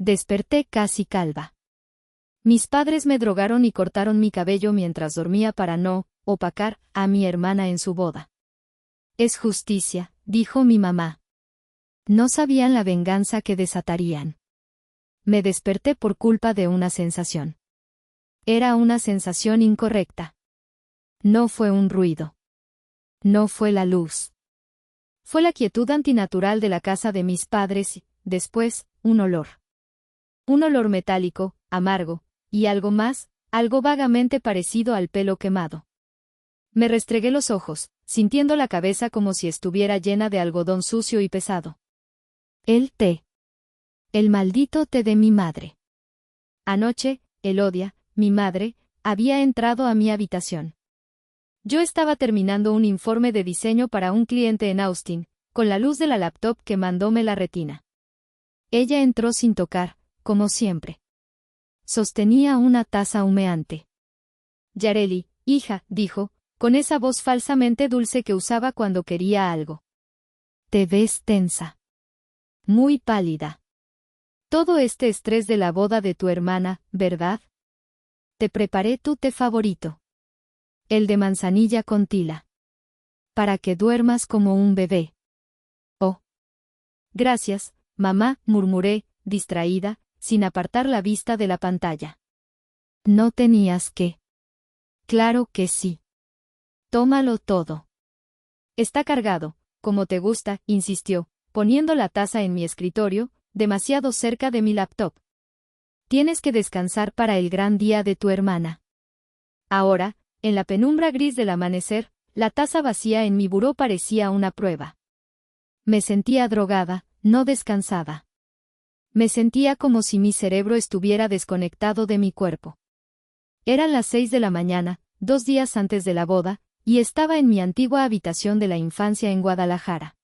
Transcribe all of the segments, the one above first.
Desperté casi calva. Mis padres me drogaron y cortaron mi cabello mientras dormía para no opacar a mi hermana en su boda. Es justicia, dijo mi mamá. No sabían la venganza que desatarían. Me desperté por culpa de una sensación. Era una sensación incorrecta. No fue un ruido. No fue la luz. Fue la quietud antinatural de la casa de mis padres y, después, un olor. Un olor metálico, amargo, y algo más, algo vagamente parecido al pelo quemado. Me restregué los ojos, sintiendo la cabeza como si estuviera llena de algodón sucio y pesado. El té. El maldito té de mi madre. Anoche, Elodia, mi madre, había entrado a mi habitación. Yo estaba terminando un informe de diseño para un cliente en Austin, con la luz de la laptop quemándome la retina. Ella entró sin tocar, como siempre. Sostenía una taza humeante. Yareli, hija, dijo, con esa voz falsamente dulce que usaba cuando quería algo. Te ves tensa. Muy pálida. Todo este estrés de la boda de tu hermana, ¿verdad? Te preparé tu té favorito. El de manzanilla con tila. Para que duermas como un bebé. Oh. Gracias, mamá, murmuré, distraída, sin apartar la vista de la pantalla. No tenías que. Claro que sí. Tómalo todo. Está cargado, como te gusta, insistió, poniendo la taza en mi escritorio, demasiado cerca de mi laptop. Tienes que descansar para el gran día de tu hermana. Ahora, en la penumbra gris del amanecer, la taza vacía en mi buró parecía una prueba. Me sentía drogada, no descansada. Me sentía como si mi cerebro estuviera desconectado de mi cuerpo. Eran las 6 de la mañana, 2 días antes de la boda, y estaba en mi antigua habitación de la infancia en Guadalajara.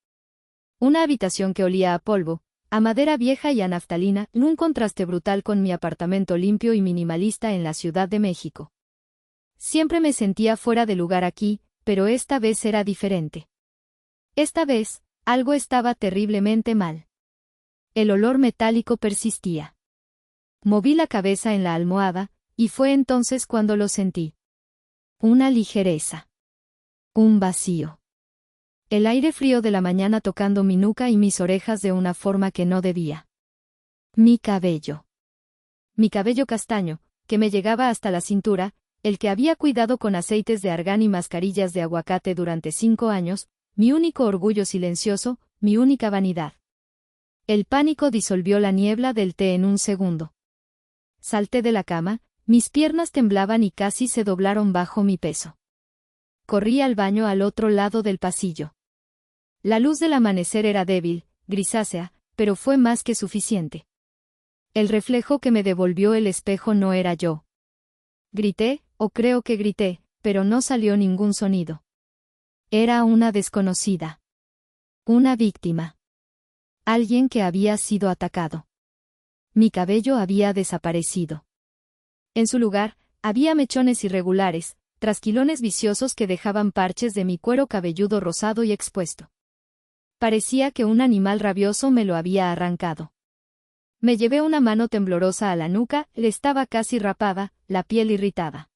Una habitación que olía a polvo, a madera vieja y a naftalina, en un contraste brutal con mi apartamento limpio y minimalista en la Ciudad de México. Siempre me sentía fuera de lugar aquí, pero esta vez era diferente. Esta vez, algo estaba terriblemente mal. El olor metálico persistía. Moví la cabeza en la almohada, y fue entonces cuando lo sentí. Una ligereza. Un vacío. El aire frío de la mañana tocando mi nuca y mis orejas de una forma que no debía. Mi cabello. Mi cabello castaño, que me llegaba hasta la cintura, el que había cuidado con aceites de argán y mascarillas de aguacate durante 5 años, mi único orgullo silencioso, mi única vanidad. El pánico disolvió la niebla del té en un segundo. Salté de la cama, mis piernas temblaban y casi se doblaron bajo mi peso. Corrí al baño al otro lado del pasillo. La luz del amanecer era débil, grisácea, pero fue más que suficiente. El reflejo que me devolvió el espejo no era yo. Grité, o creo que grité, pero no salió ningún sonido. Era una desconocida. Una víctima. Alguien que había sido atacado. Mi cabello había desaparecido. En su lugar, había mechones irregulares, trasquilones viciosos que dejaban parches de mi cuero cabelludo rosado y expuesto. Parecía que un animal rabioso me lo había arrancado. Me llevé una mano temblorosa a la nuca, estaba casi rapada, la piel irritada.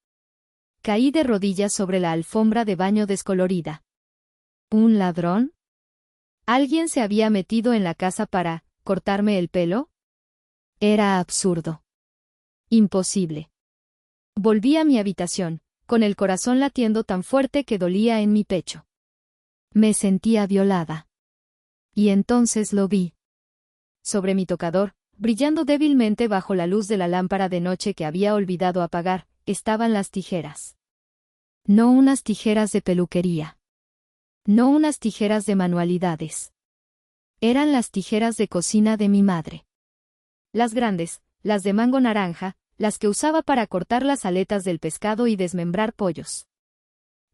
Caí de rodillas sobre la alfombra de baño descolorida. ¿Un ladrón? ¿Alguien se había metido en la casa para cortarme el pelo? Era absurdo. Imposible. Volví a mi habitación, con el corazón latiendo tan fuerte que dolía en mi pecho. Me sentía violada. Y entonces lo vi. Sobre mi tocador, brillando débilmente bajo la luz de la lámpara de noche que había olvidado apagar, estaban las tijeras. No unas tijeras de peluquería. No unas tijeras de manualidades. Eran las tijeras de cocina de mi madre. Las grandes, las de mango naranja, las que usaba para cortar las aletas del pescado y desmembrar pollos.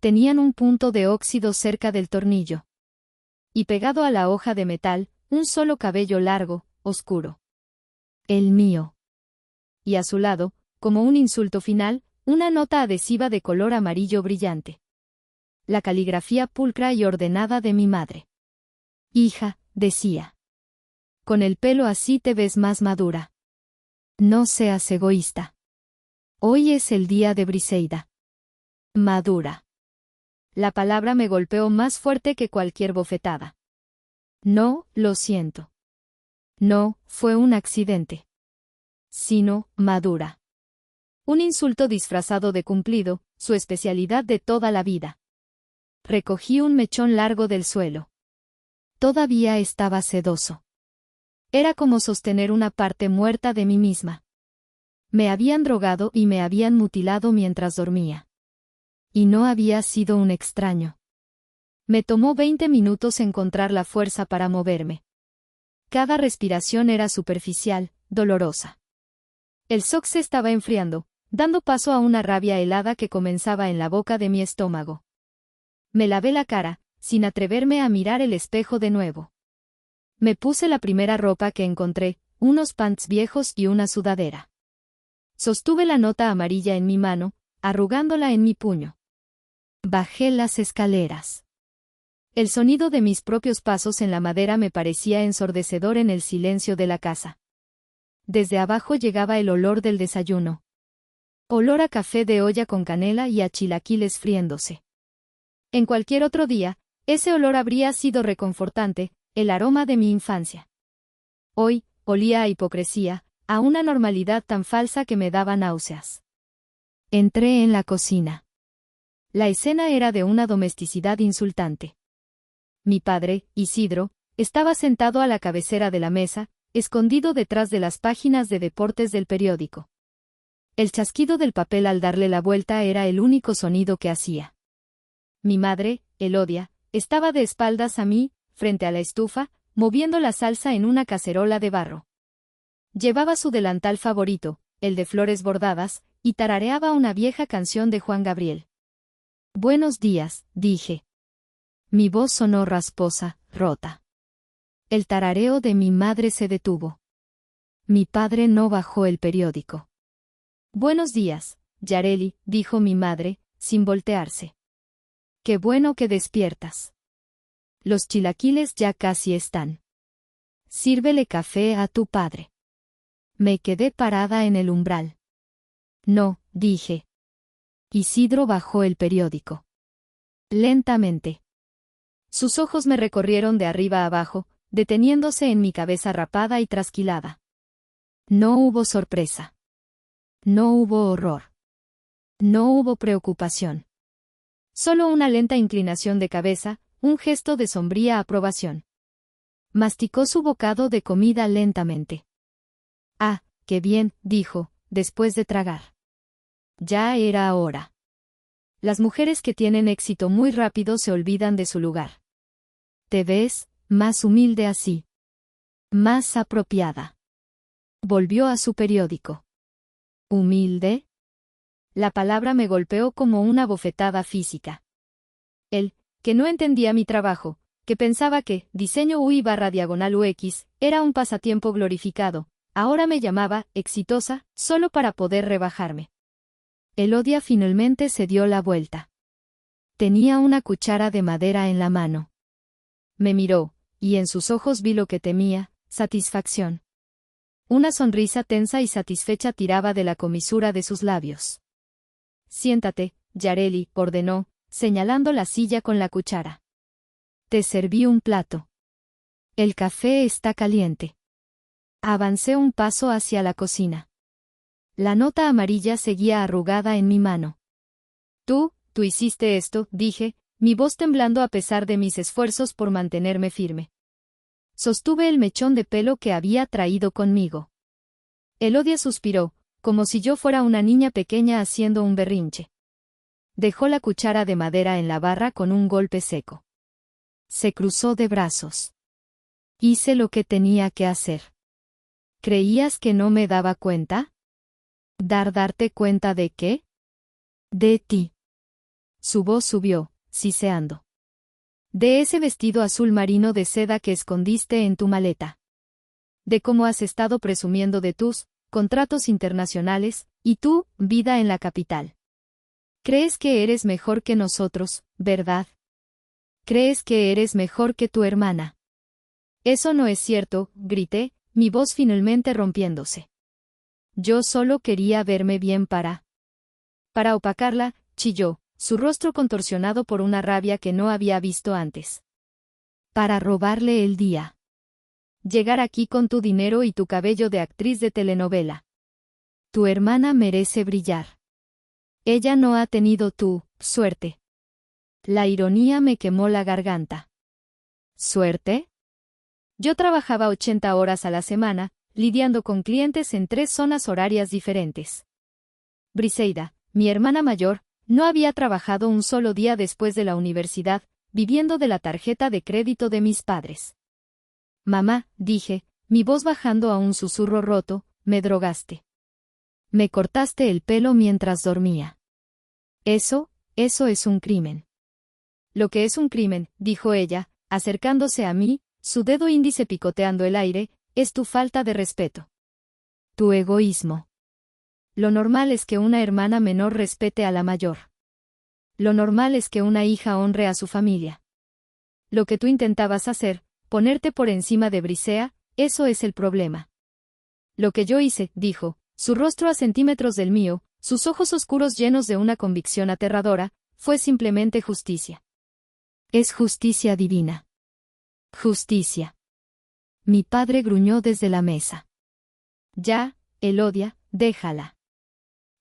Tenían un punto de óxido cerca del tornillo. Y pegado a la hoja de metal, un solo cabello largo, oscuro. El mío. Y a su lado, como un insulto final, una nota adhesiva de color amarillo brillante. La caligrafía pulcra y ordenada de mi madre. Hija, decía. Con el pelo así te ves más madura. No seas egoísta. Hoy es el día de Briseida. Madura. La palabra me golpeó más fuerte que cualquier bofetada. No, lo siento. No, fue un accidente. Sino, madura. Un insulto disfrazado de cumplido, su especialidad de toda la vida. Recogí un mechón largo del suelo. Todavía estaba sedoso. Era como sostener una parte muerta de mí misma. Me habían drogado y me habían mutilado mientras dormía. Y no había sido un extraño. Me tomó 20 minutos encontrar la fuerza para moverme. Cada respiración era superficial, dolorosa. El shock se estaba enfriando, dando paso a una rabia helada que comenzaba en la boca de mi estómago. Me lavé la cara, sin atreverme a mirar el espejo de nuevo. Me puse la primera ropa que encontré, unos pants viejos y una sudadera. Sostuve la nota amarilla en mi mano, arrugándola en mi puño. Bajé las escaleras. El sonido de mis propios pasos en la madera me parecía ensordecedor en el silencio de la casa. Desde abajo llegaba el olor del desayuno. Olor a café de olla con canela y a chilaquiles friéndose. En cualquier otro día, ese olor habría sido reconfortante, el aroma de mi infancia. Hoy, olía a hipocresía, a una normalidad tan falsa que me daba náuseas. Entré en la cocina. La escena era de una domesticidad insultante. Mi padre, Isidro, estaba sentado a la cabecera de la mesa, escondido detrás de las páginas de deportes del periódico. El chasquido del papel al darle la vuelta era el único sonido que hacía. Mi madre, Elodia, estaba de espaldas a mí, frente a la estufa, moviendo la salsa en una cacerola de barro. Llevaba su delantal favorito, el de flores bordadas, y tarareaba una vieja canción de Juan Gabriel. Buenos días, dije. Mi voz sonó rasposa, rota. El tarareo de mi madre se detuvo. Mi padre no bajó el periódico. Buenos días, Yareli, dijo mi madre, sin voltearse. Qué bueno que despiertas. Los chilaquiles ya casi están. Sírvele café a tu padre. Me quedé parada en el umbral. No, dije. Isidro bajó el periódico. Lentamente. Sus ojos me recorrieron de arriba a abajo, deteniéndose en mi cabeza rapada y trasquilada. No hubo sorpresa. No hubo horror. No hubo preocupación. Solo una lenta inclinación de cabeza, un gesto de sombría aprobación. Masticó su bocado de comida lentamente. Ah, qué bien, dijo, después de tragar. Ya era hora. Las mujeres que tienen éxito muy rápido se olvidan de su lugar. Te ves más humilde así. Más apropiada. Volvió a su periódico. ¿Humilde? La palabra me golpeó como una bofetada física. Él, que no entendía mi trabajo, que pensaba que diseño UI/UX era un pasatiempo glorificado, ahora me llamaba exitosa, solo para poder rebajarme. Elodia finalmente se dio la vuelta. Tenía una cuchara de madera en la mano. Me miró, y en sus ojos vi lo que temía, satisfacción. Una sonrisa tensa y satisfecha tiraba de la comisura de sus labios. Siéntate, Yareli, ordenó, señalando la silla con la cuchara. Te serví un plato. El café está caliente. Avancé un paso hacia la cocina. La nota amarilla seguía arrugada en mi mano. Tú hiciste esto, dije, mi voz temblando a pesar de mis esfuerzos por mantenerme firme. Sostuve el mechón de pelo que había traído conmigo. Elodia suspiró, como si yo fuera una niña pequeña haciendo un berrinche. Dejó la cuchara de madera en la barra con un golpe seco. Se cruzó de brazos. Hice lo que tenía que hacer. ¿Creías que no me daba cuenta? ¿Darte cuenta de qué? De ti. Su voz subió, siseando. De ese vestido azul marino de seda que escondiste en tu maleta. De cómo has estado presumiendo de tus contratos internacionales, y tu vida en la capital. Crees que eres mejor que nosotros, ¿verdad? Crees que eres mejor que tu hermana. Eso no es cierto, grité, mi voz finalmente rompiéndose. Yo solo quería verme bien para opacarla, chilló, su rostro contorsionado por una rabia que no había visto antes. Para robarle el día. Llegar aquí con tu dinero y tu cabello de actriz de telenovela. Tu hermana merece brillar. Ella no ha tenido tu suerte. La ironía me quemó la garganta. ¿Suerte? Yo trabajaba 80 horas a la semana, lidiando con clientes en 3 zonas horarias diferentes. Briseida, mi hermana mayor, no había trabajado un solo día después de la universidad, viviendo de la tarjeta de crédito de mis padres. Mamá, dije, mi voz bajando a un susurro roto, me drogaste. Me cortaste el pelo mientras dormía. Eso es un crimen. Lo que es un crimen, dijo ella, acercándose a mí, su dedo índice picoteando el aire, es tu falta de respeto. Tu egoísmo. Lo normal es que una hermana menor respete a la mayor. Lo normal es que una hija honre a su familia. Lo que tú intentabas hacer, ponerte por encima de Brisea, eso es el problema. Lo que yo hice, dijo, su rostro a centímetros del mío, sus ojos oscuros llenos de una convicción aterradora, fue simplemente justicia. Es justicia divina. Justicia. Mi padre gruñó desde la mesa. Ya, Elodia, déjala.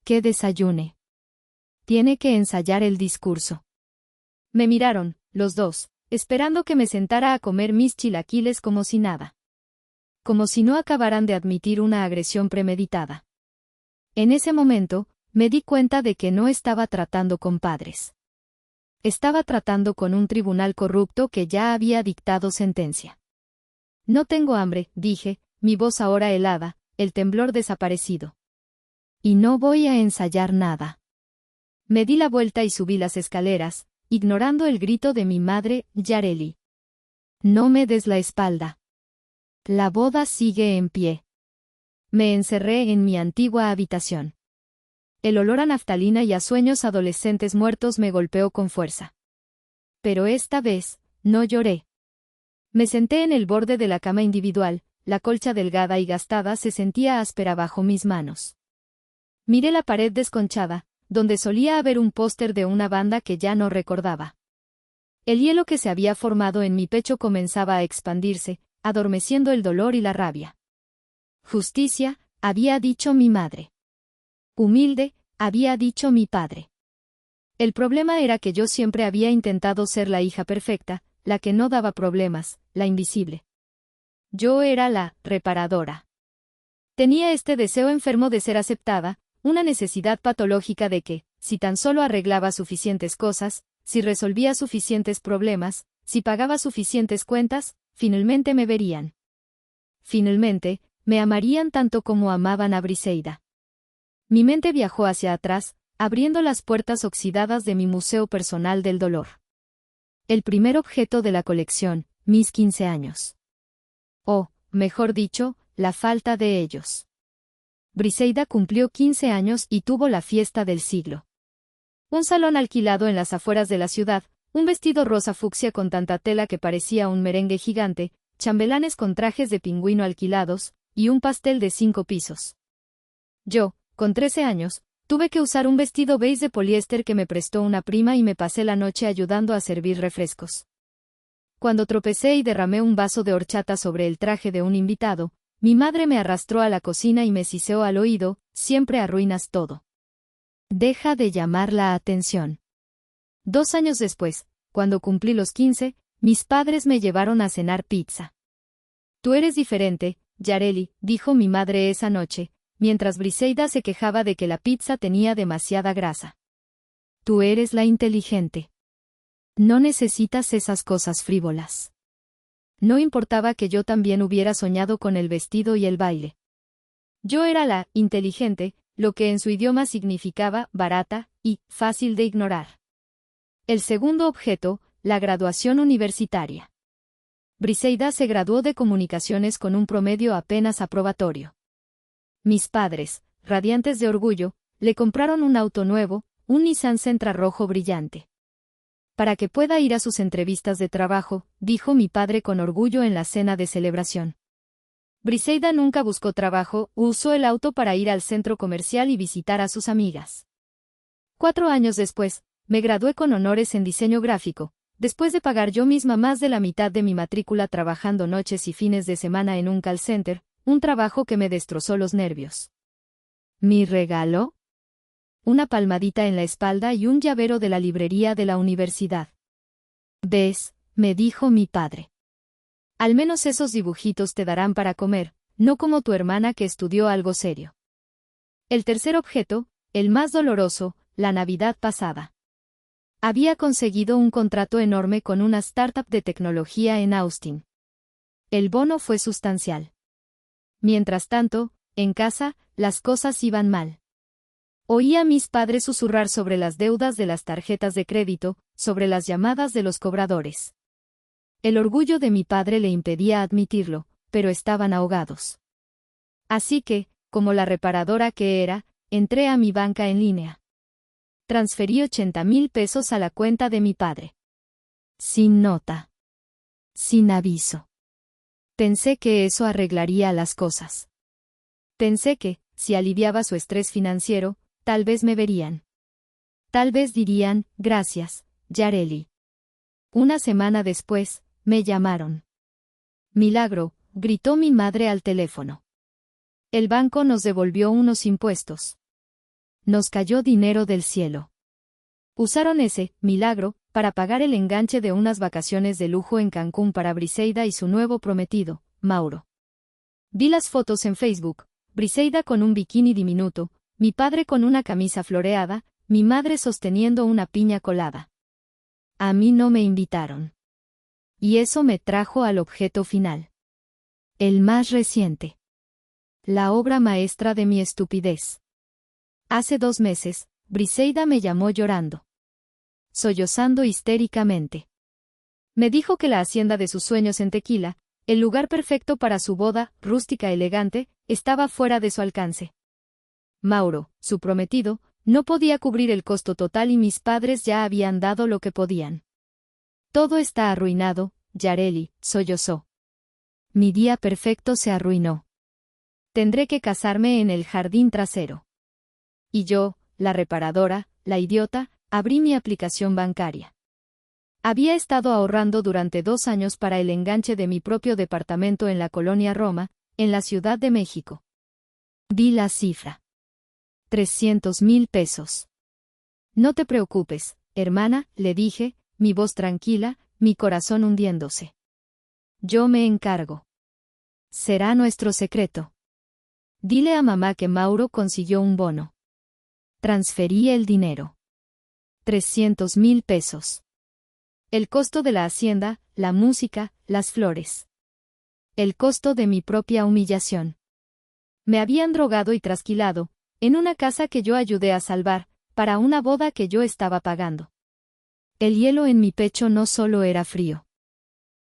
Que desayune. Tiene que ensayar el discurso. Me miraron, los dos, esperando que me sentara a comer mis chilaquiles como si nada. Como si no acabaran de admitir una agresión premeditada. En ese momento, me di cuenta de que no estaba tratando con padres. Estaba tratando con un tribunal corrupto que ya había dictado sentencia. No tengo hambre, dije, mi voz ahora helada, el temblor desaparecido. Y no voy a ensayar nada. Me di la vuelta y subí las escaleras, ignorando el grito de mi madre, Yareli. No me des la espalda. La boda sigue en pie. Me encerré en mi antigua habitación. El olor a naftalina y a sueños adolescentes muertos me golpeó con fuerza. Pero esta vez, no lloré. Me senté en el borde de la cama individual, la colcha delgada y gastada se sentía áspera bajo mis manos. Miré la pared desconchada, donde solía haber un póster de una banda que ya no recordaba. El hielo que se había formado en mi pecho comenzaba a expandirse, adormeciendo el dolor y la rabia. Justicia, había dicho mi madre. Humilde, había dicho mi padre. El problema era que yo siempre había intentado ser la hija perfecta, la que no daba problemas, la invisible. Yo era la reparadora. Tenía este deseo enfermo de ser aceptada, una necesidad patológica de que, si tan solo arreglaba suficientes cosas, si resolvía suficientes problemas, si pagaba suficientes cuentas, finalmente me verían. Finalmente, me amarían tanto como amaban a Briseida. Mi mente viajó hacia atrás, abriendo las puertas oxidadas de mi museo personal del dolor. El primer objeto de la colección, mis 15 años. O, mejor dicho, la falta de ellos. Briseida cumplió 15 años y tuvo la fiesta del siglo. Un salón alquilado en las afueras de la ciudad, un vestido rosa fucsia con tanta tela que parecía un merengue gigante, chambelanes con trajes de pingüino alquilados, y un pastel de 5 pisos. Yo, con 13 años, tuve que usar un vestido beige de poliéster que me prestó una prima y me pasé la noche ayudando a servir refrescos. Cuando tropecé y derramé un vaso de horchata sobre el traje de un invitado, mi madre me arrastró a la cocina y me siseó al oído, siempre arruinas todo. Deja de llamar la atención. 2 años después, cuando cumplí los 15, mis padres me llevaron a cenar pizza. Tú eres diferente, Yareli, dijo mi madre esa noche, mientras Briseida se quejaba de que la pizza tenía demasiada grasa. Tú eres la inteligente. No necesitas esas cosas frívolas. No importaba que yo también hubiera soñado con el vestido y el baile. Yo era la inteligente, lo que en su idioma significaba barata y fácil de ignorar. El segundo objeto, la graduación universitaria. Briseida se graduó de comunicaciones con un promedio apenas aprobatorio. Mis padres, radiantes de orgullo, le compraron un auto nuevo, un Nissan Sentra rojo brillante. Para que pueda ir a sus entrevistas de trabajo, dijo mi padre con orgullo en la cena de celebración. Briseida nunca buscó trabajo, usó el auto para ir al centro comercial y visitar a sus amigas. 4 años después, me gradué con honores en diseño gráfico, después de pagar yo misma más de la mitad de mi matrícula trabajando noches y fines de semana en un call center, un trabajo que me destrozó los nervios. ¿Mi regalo? Una palmadita en la espalda y un llavero de la librería de la universidad. ¿Ves?, me dijo mi padre. Al menos esos dibujitos te darán para comer, no como tu hermana que estudió algo serio. El tercer objeto, el más doloroso, la Navidad pasada. Había conseguido un contrato enorme con una startup de tecnología en Austin. El bono fue sustancial. Mientras tanto, en casa, las cosas iban mal. Oía a mis padres susurrar sobre las deudas de las tarjetas de crédito, sobre las llamadas de los cobradores. El orgullo de mi padre le impedía admitirlo, pero estaban ahogados. Así que, como la reparadora que era, entré a mi banca en línea. Transferí 80,000 pesos a la cuenta de mi padre. Sin nota. Sin aviso. Pensé que eso arreglaría las cosas. Pensé que, si aliviaba su estrés financiero, tal vez me verían. Tal vez dirían, gracias, Yareli. Una semana después, me llamaron. Milagro, gritó mi madre al teléfono. El banco nos devolvió unos impuestos. Nos cayó dinero del cielo. Usaron ese milagro para pagar el enganche de unas vacaciones de lujo en Cancún para Briseida y su nuevo prometido, Mauro. Vi las fotos en Facebook, Briseida con un bikini diminuto, mi padre con una camisa floreada, mi madre sosteniendo una piña colada. A mí no me invitaron. Y eso me trajo al objeto final. El más reciente. La obra maestra de mi estupidez. Hace 2 meses, Briseida me llamó llorando. Sollozando histéricamente. Me dijo que la hacienda de sus sueños en Tequila, el lugar perfecto para su boda, rústica elegante, estaba fuera de su alcance. Mauro, su prometido, no podía cubrir el costo total y mis padres ya habían dado lo que podían. Todo está arruinado, Yareli, sollozó. Mi día perfecto se arruinó. Tendré que casarme en el jardín trasero. Y yo, la reparadora, la idiota, abrí mi aplicación bancaria. Había estado ahorrando durante 2 años para el enganche de mi propio departamento en la colonia Roma, en la Ciudad de México. Vi la cifra. 300,000 pesos. No te preocupes, hermana, le dije, mi voz tranquila, mi corazón hundiéndose. Yo me encargo. Será nuestro secreto. Dile a mamá que Mauro consiguió un bono. Transferí el dinero. 300,000 pesos. El costo de la hacienda, la música, las flores. El costo de mi propia humillación. Me habían drogado y trasquilado, en una casa que yo ayudé a salvar, para una boda que yo estaba pagando. El hielo en mi pecho no solo era frío.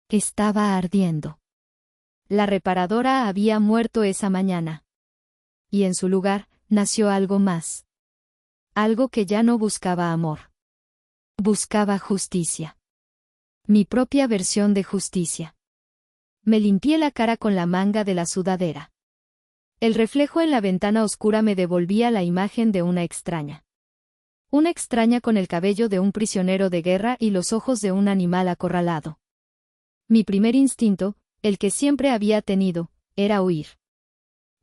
Estaba ardiendo. La reparadora había muerto esa mañana. Y en su lugar, nació algo más. Algo que ya no buscaba amor. Buscaba justicia. Mi propia versión de justicia. Me limpié la cara con la manga de la sudadera. El reflejo en la ventana oscura me devolvía la imagen de una extraña. Una extraña con el cabello de un prisionero de guerra y los ojos de un animal acorralado. Mi primer instinto, el que siempre había tenido, era huir.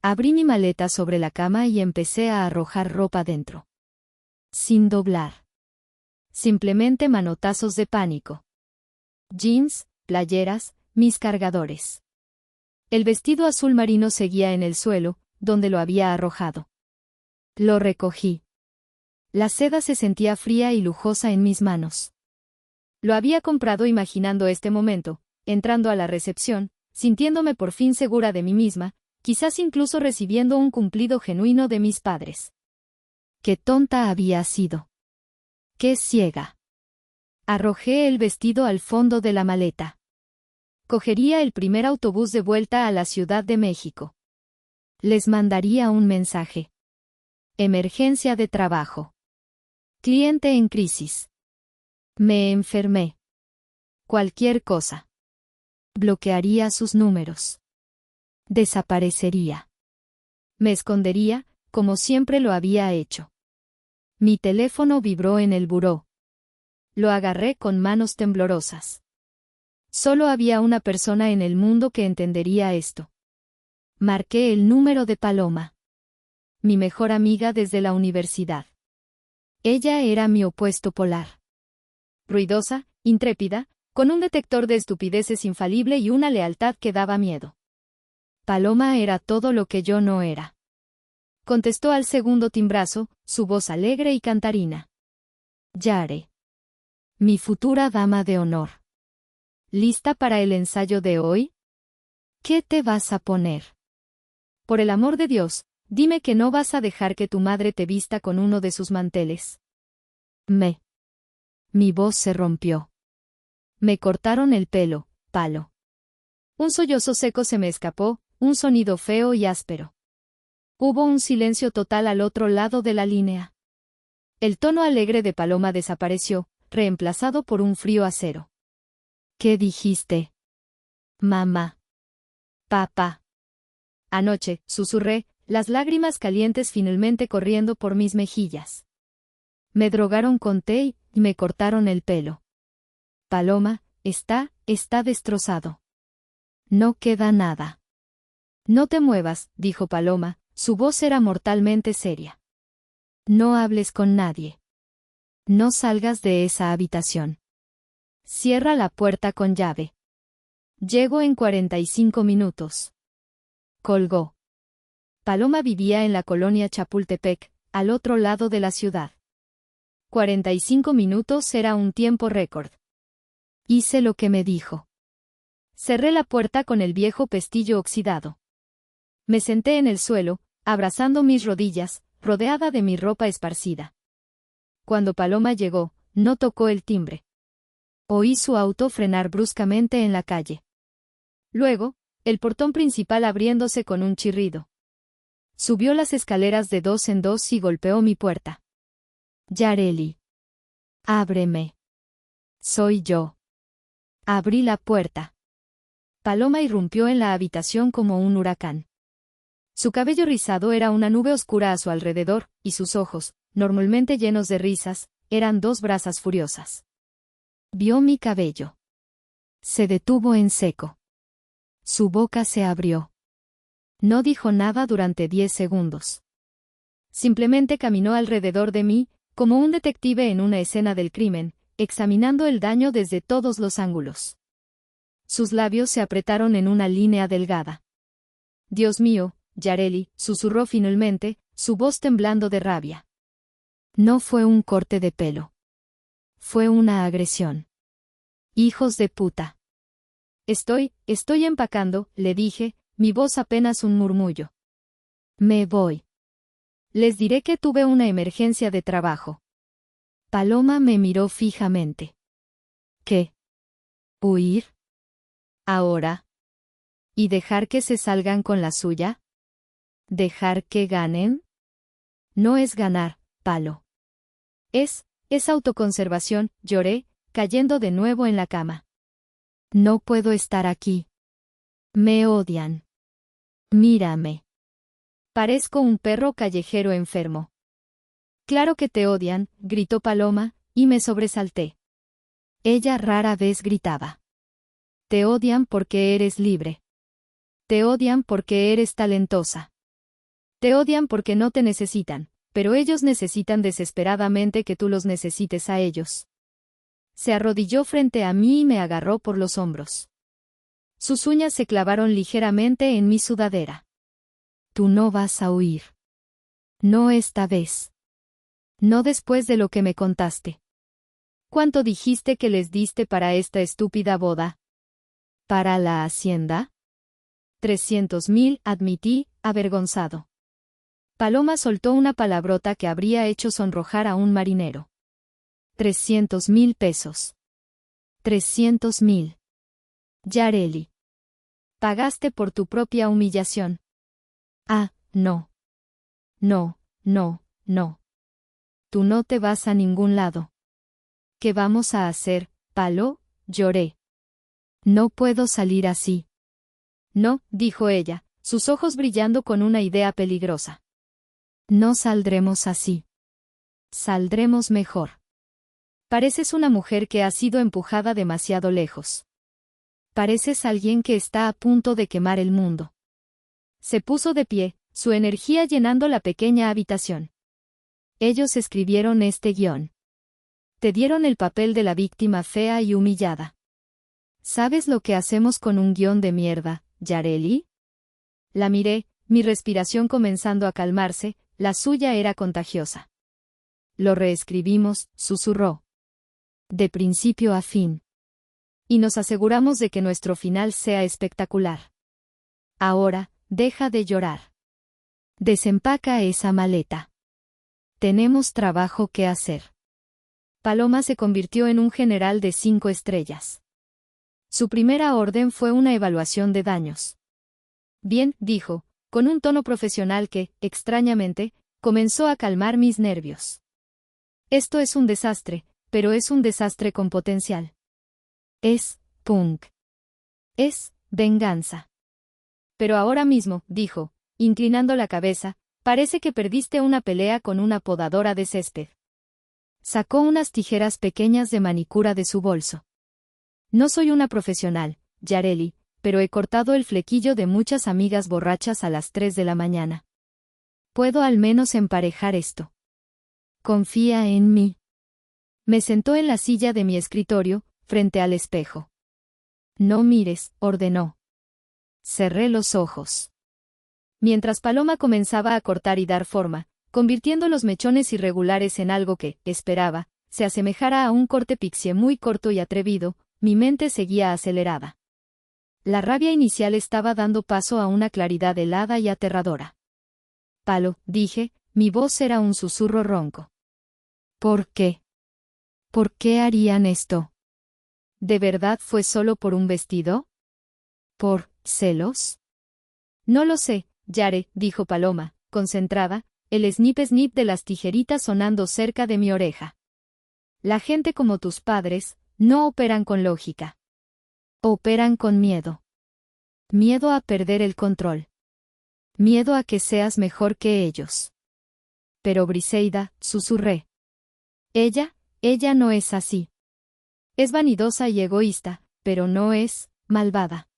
Abrí mi maleta sobre la cama y empecé a arrojar ropa dentro. Sin doblar. Simplemente manotazos de pánico. Jeans, playeras, mis cargadores. El vestido azul marino seguía en el suelo, donde lo había arrojado. Lo recogí. La seda se sentía fría y lujosa en mis manos. Lo había comprado imaginando este momento, entrando a la recepción, sintiéndome por fin segura de mí misma, quizás incluso recibiendo un cumplido genuino de mis padres. ¡Qué tonta había sido! ¡Qué ciega! Arrojé el vestido al fondo de la maleta. Cogería el primer autobús de vuelta a la Ciudad de México. Les mandaría un mensaje. Emergencia de trabajo. Cliente en crisis. Me enfermé. Cualquier cosa. Bloquearía sus números. Desaparecería. Me escondería, como siempre lo había hecho. Mi teléfono vibró en el buró. Lo agarré con manos temblorosas. Solo había una persona en el mundo que entendería esto. Marqué el número de Paloma. Mi mejor amiga desde la universidad. Ella era mi opuesto polar. Ruidosa, intrépida, con un detector de estupideces infalible y una lealtad que daba miedo. Paloma era todo lo que yo no era. Contestó al segundo timbrazo, su voz alegre y cantarina. Yare. Mi futura dama de honor. ¿Lista para el ensayo de hoy? ¿Qué te vas a poner? Por el amor de Dios, dime que no vas a dejar que tu madre te vista con uno de sus manteles. Mi voz se rompió. Me cortaron el pelo, palo. Un sollozo seco se me escapó, un sonido feo y áspero. Hubo un silencio total al otro lado de la línea. El tono alegre de Paloma desapareció, reemplazado por un frío acero. ¿Qué dijiste? Mamá. Papá. Anoche, susurré, las lágrimas calientes finalmente corriendo por mis mejillas. Me drogaron con té y me cortaron el pelo. Paloma, está destrozado. No queda nada. No te muevas, dijo Paloma, su voz era mortalmente seria. No hables con nadie. No salgas de esa habitación. Cierra la puerta con llave. Llego en 45 minutos. Colgó. Paloma vivía en la colonia Chapultepec, al otro lado de la ciudad. 45 minutos era un tiempo récord. Hice lo que me dijo. Cerré la puerta con el viejo pestillo oxidado. Me senté en el suelo, abrazando mis rodillas, rodeada de mi ropa esparcida. Cuando Paloma llegó, no tocó el timbre. Oí su auto frenar bruscamente en la calle. Luego, el portón principal abriéndose con un chirrido. Subió las escaleras de dos en dos y golpeó mi puerta. Yareli. Ábreme. Soy yo. Abrí la puerta. Paloma irrumpió en la habitación como un huracán. Su cabello rizado era una nube oscura a su alrededor, y sus ojos, normalmente llenos de risas, eran dos brasas furiosas. Vio mi cabello. Se detuvo en seco. Su boca se abrió. No dijo nada durante 10 segundos. Simplemente caminó alrededor de mí, como un detective en una escena del crimen, examinando el daño desde todos los ángulos. Sus labios se apretaron en una línea delgada. Dios mío, Yareli, susurró finalmente, su voz temblando de rabia. No fue un corte de pelo. Fue una agresión. Hijos de puta. Estoy empacando, le dije, mi voz apenas un murmullo. Me voy. Les diré que tuve una emergencia de trabajo. Paloma me miró fijamente. ¿Qué? ¿Huir? ¿Ahora? ¿Y dejar que se salgan con la suya? ¿Dejar que ganen? No es ganar, Palo. Es autoconservación, lloré, cayendo de nuevo en la cama. No puedo estar aquí. Me odian. Mírame. Parezco un perro callejero enfermo. Claro que te odian, gritó Paloma, y me sobresalté. Ella rara vez gritaba. Te odian porque eres libre. Te odian porque eres talentosa. Te odian porque no te necesitan, pero ellos necesitan desesperadamente que tú los necesites a ellos. Se arrodilló frente a mí y me agarró por los hombros. Sus uñas se clavaron ligeramente en mi sudadera. Tú no vas a huir. No esta vez. No después de lo que me contaste. ¿Cuánto dijiste que les diste para esta estúpida boda? ¿Para la hacienda? 300,000, admití, avergonzado. Paloma soltó una palabrota que habría hecho sonrojar a un marinero. 300,000 pesos. 300,000. Yareli. Pagaste por tu propia humillación. Ah, no. No, no, no. Tú no te vas a ningún lado. ¿Qué vamos a hacer, Palo? Lloré. No puedo salir así. No, dijo ella, sus ojos brillando con una idea peligrosa. No saldremos así. Saldremos mejor. Pareces una mujer que ha sido empujada demasiado lejos. Pareces alguien que está a punto de quemar el mundo. Se puso de pie, su energía llenando la pequeña habitación. Ellos escribieron este guión. Te dieron el papel de la víctima fea y humillada. ¿Sabes lo que hacemos con un guión de mierda, Yareli? La miré, mi respiración comenzando a calmarse, la suya era contagiosa. Lo reescribimos, susurró. De principio a fin. Y nos aseguramos de que nuestro final sea espectacular. Ahora, deja de llorar. Desempaca esa maleta. Tenemos trabajo que hacer. Paloma se convirtió en un general de 5 estrellas. Su primera orden fue una evaluación de daños. Bien, dijo, con un tono profesional que, extrañamente, comenzó a calmar mis nervios. Esto es un desastre, pero es un desastre con potencial. Es punk. Es venganza. Pero ahora mismo, dijo, inclinando la cabeza, parece que perdiste una pelea con una podadora de césped. Sacó unas tijeras pequeñas de manicura de su bolso. No soy una profesional, Yareli, pero he cortado el flequillo de muchas amigas borrachas a las 3 de la mañana. Puedo al menos emparejar esto. Confía en mí. Me sentó en la silla de mi escritorio, frente al espejo. No mires, ordenó. Cerré los ojos. Mientras Paloma comenzaba a cortar y dar forma, convirtiendo los mechones irregulares en algo que, esperaba, se asemejara a un corte pixie muy corto y atrevido, mi mente seguía acelerada. La rabia inicial estaba dando paso a una claridad helada y aterradora. Palo, dije, mi voz era un susurro ronco. ¿Por qué? ¿Por qué harían esto? ¿De verdad fue solo por un vestido? ¿Por celos? No lo sé, Yare, dijo Paloma, concentrada, el snip-snip de las tijeritas sonando cerca de mi oreja. La gente como tus padres, no operan con lógica. Operan con miedo. Miedo a perder el control. Miedo a que seas mejor que ellos. Pero Briseida, susurré. Ella no es así. Es vanidosa y egoísta, pero no es malvada.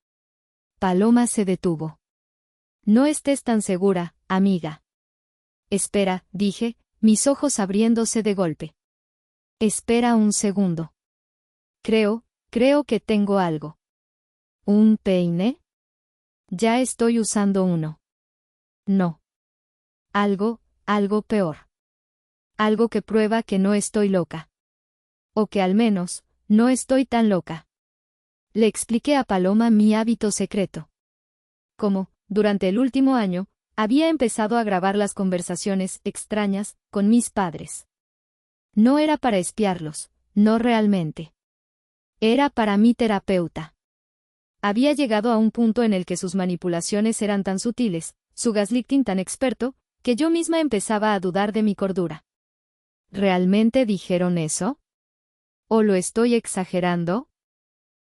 Paloma se detuvo. No estés tan segura, amiga. Espera, dije, mis ojos abriéndose de golpe. Espera un segundo. Creo que tengo algo. ¿Un peine? Ya estoy usando uno. No. Algo peor. Algo que prueba que no estoy loca. O que al menos, no estoy tan loca. Le expliqué a Paloma mi hábito secreto. Como, durante el último año, había empezado a grabar las conversaciones extrañas con mis padres. No era para espiarlos, no realmente. Era para mi terapeuta. Había llegado a un punto en el que sus manipulaciones eran tan sutiles, su gaslighting tan experto, que yo misma empezaba a dudar de mi cordura. ¿Realmente dijeron eso? ¿O lo estoy exagerando?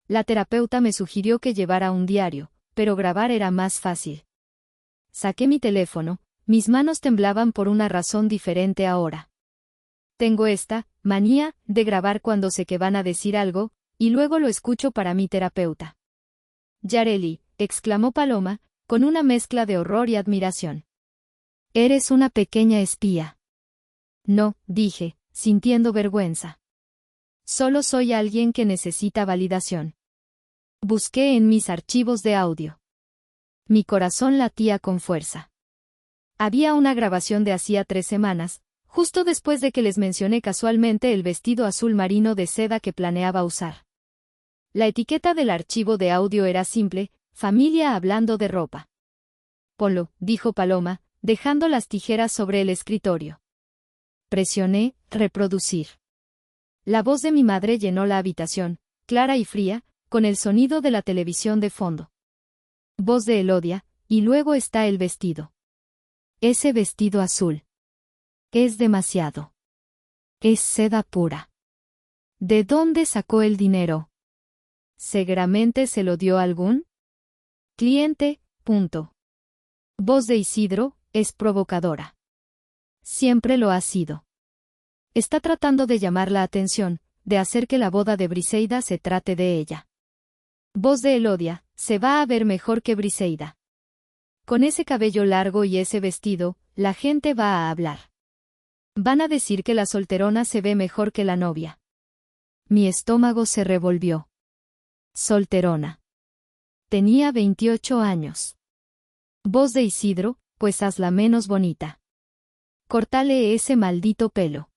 La terapeuta me sugirió que llevara un diario, pero grabar era más fácil. Saqué mi teléfono, mis manos temblaban por una razón diferente ahora. Tengo esta manía de grabar cuando sé que van a decir algo, y luego lo escucho para mi terapeuta. Yareli, exclamó Paloma, con una mezcla de horror y admiración. Eres una pequeña espía. No, dije, sintiendo vergüenza. Solo soy alguien que necesita validación. Busqué en mis archivos de audio. Mi corazón latía con fuerza. Había una grabación de hacía 3 semanas, justo después de que les mencioné casualmente el vestido azul marino de seda que planeaba usar. La etiqueta del archivo de audio era simple, familia hablando de ropa. Ponlo, dijo Paloma, dejando las tijeras sobre el escritorio. Presioné, reproducir. La voz de mi madre llenó la habitación, clara y fría, con el sonido de la televisión de fondo. Voz de Elodia, y luego está el vestido. Ese vestido azul. Es demasiado. Es seda pura. ¿De dónde sacó el dinero? ¿Seguramente se lo dio algún cliente? Voz de Isidro, es provocadora. Siempre lo ha sido. Está tratando de llamar la atención, de hacer que la boda de Briseida se trate de ella. Voz de Elodia, se va a ver mejor que Briseida. Con ese cabello largo y ese vestido, la gente va a hablar. Van a decir que la solterona se ve mejor que la novia. Mi estómago se revolvió. Solterona. Tenía 28 años. Voz de Isidro, pues hazla menos bonita. Cortale ese maldito pelo.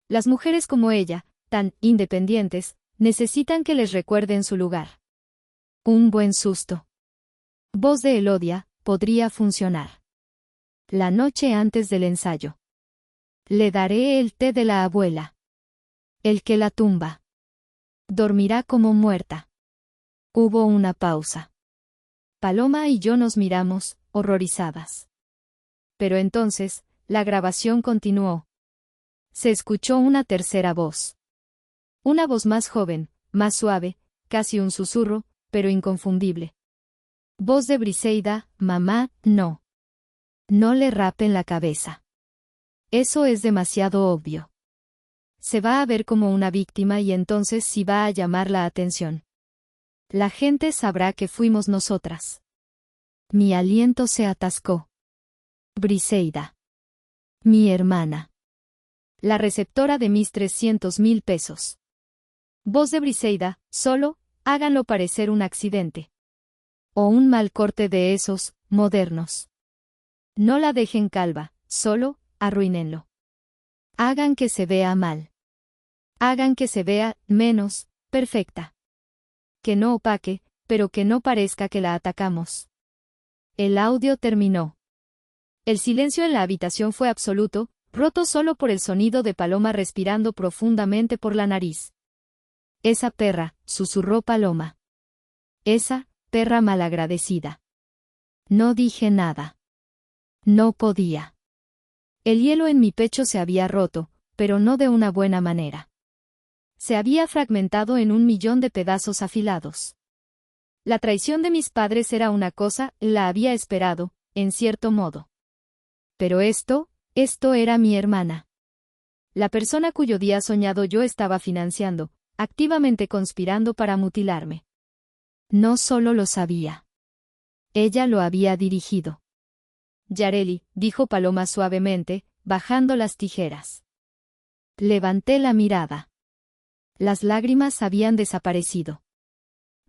Las mujeres como ella, tan independientes, necesitan que les recuerden su lugar. Un buen susto. Voz de Elodia, podría funcionar. La noche antes del ensayo. Le daré el té de la abuela. El que la tumba. Dormirá como muerta. Hubo una pausa. Paloma y yo nos miramos, horrorizadas. Pero entonces, la grabación continuó. Se escuchó una tercera voz. Una voz más joven, más suave, casi un susurro, pero inconfundible. Voz de Briseida, mamá, no. No le rapen la cabeza. Eso es demasiado obvio. Se va a ver como una víctima y entonces sí va a llamar la atención. La gente sabrá que fuimos nosotras. Mi aliento se atascó. Briseida. Mi hermana. La receptora de mis 300.000 pesos. Voz de Briseida, solo, háganlo parecer un accidente. O un mal corte de esos, modernos. No la dejen calva, solo, arruínenlo. Hagan que se vea mal. Hagan que se vea, menos, perfecta. Que no opaque, pero que no parezca que la atacamos. El audio terminó. El silencio en la habitación fue absoluto, roto solo por el sonido de Paloma respirando profundamente por la nariz. Esa perra, susurró Paloma. Esa, perra malagradecida. No dije nada. No podía. El hielo en mi pecho se había roto, pero no de una buena manera. Se había fragmentado en 1.000.000 de pedazos afilados. La traición de mis padres era una cosa, la había esperado, en cierto modo. Pero esto era mi hermana. La persona cuyo día soñado yo estaba financiando, activamente conspirando para mutilarme. No solo lo sabía. Ella lo había dirigido. Yareli, dijo Paloma suavemente, bajando las tijeras. Levanté la mirada. Las lágrimas habían desaparecido.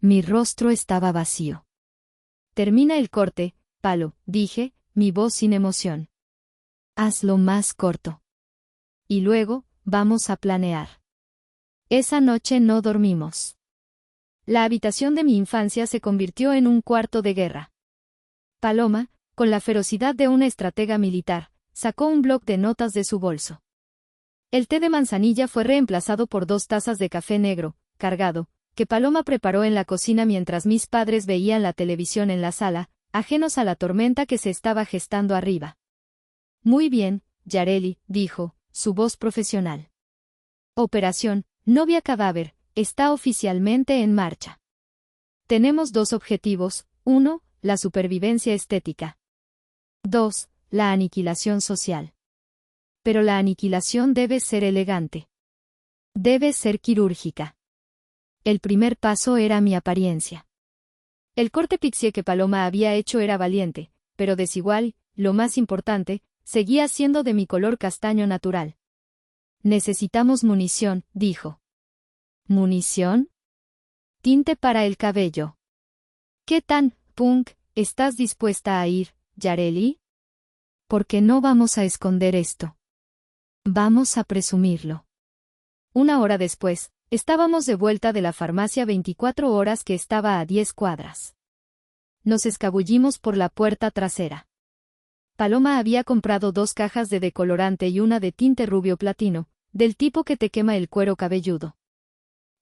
Mi rostro estaba vacío. Termina el corte, Palo, dije, mi voz sin emoción. Hazlo más corto. Y luego, vamos a planear. Esa noche no dormimos. La habitación de mi infancia se convirtió en un cuarto de guerra. Paloma, con la ferocidad de una estratega militar, sacó un bloc de notas de su bolso. El té de manzanilla fue reemplazado por 2 tazas de café negro, cargado, que Paloma preparó en la cocina mientras mis padres veían la televisión en la sala, ajenos a la tormenta que se estaba gestando arriba. Muy bien, Yareli, dijo, su voz profesional. Operación, novia cadáver, está oficialmente en marcha. Tenemos 2 objetivos, 1, la supervivencia estética. 2, la aniquilación social. Pero la aniquilación debe ser elegante. Debe ser quirúrgica. El primer paso era mi apariencia. El corte pixie que Paloma había hecho era valiente, pero desigual, lo más importante, seguía siendo de mi color castaño natural. Necesitamos munición, dijo. ¿Munición? Tinte para el cabello. ¿Qué tan, punk, estás dispuesta a ir, Yareli? Porque no vamos a esconder esto. Vamos a presumirlo. 1 hora después, estábamos de vuelta de la farmacia 24 horas que estaba a 10 cuadras. Nos escabullimos por la puerta trasera. Paloma había comprado 2 cajas de decolorante y una de tinte rubio platino, del tipo que te quema el cuero cabelludo.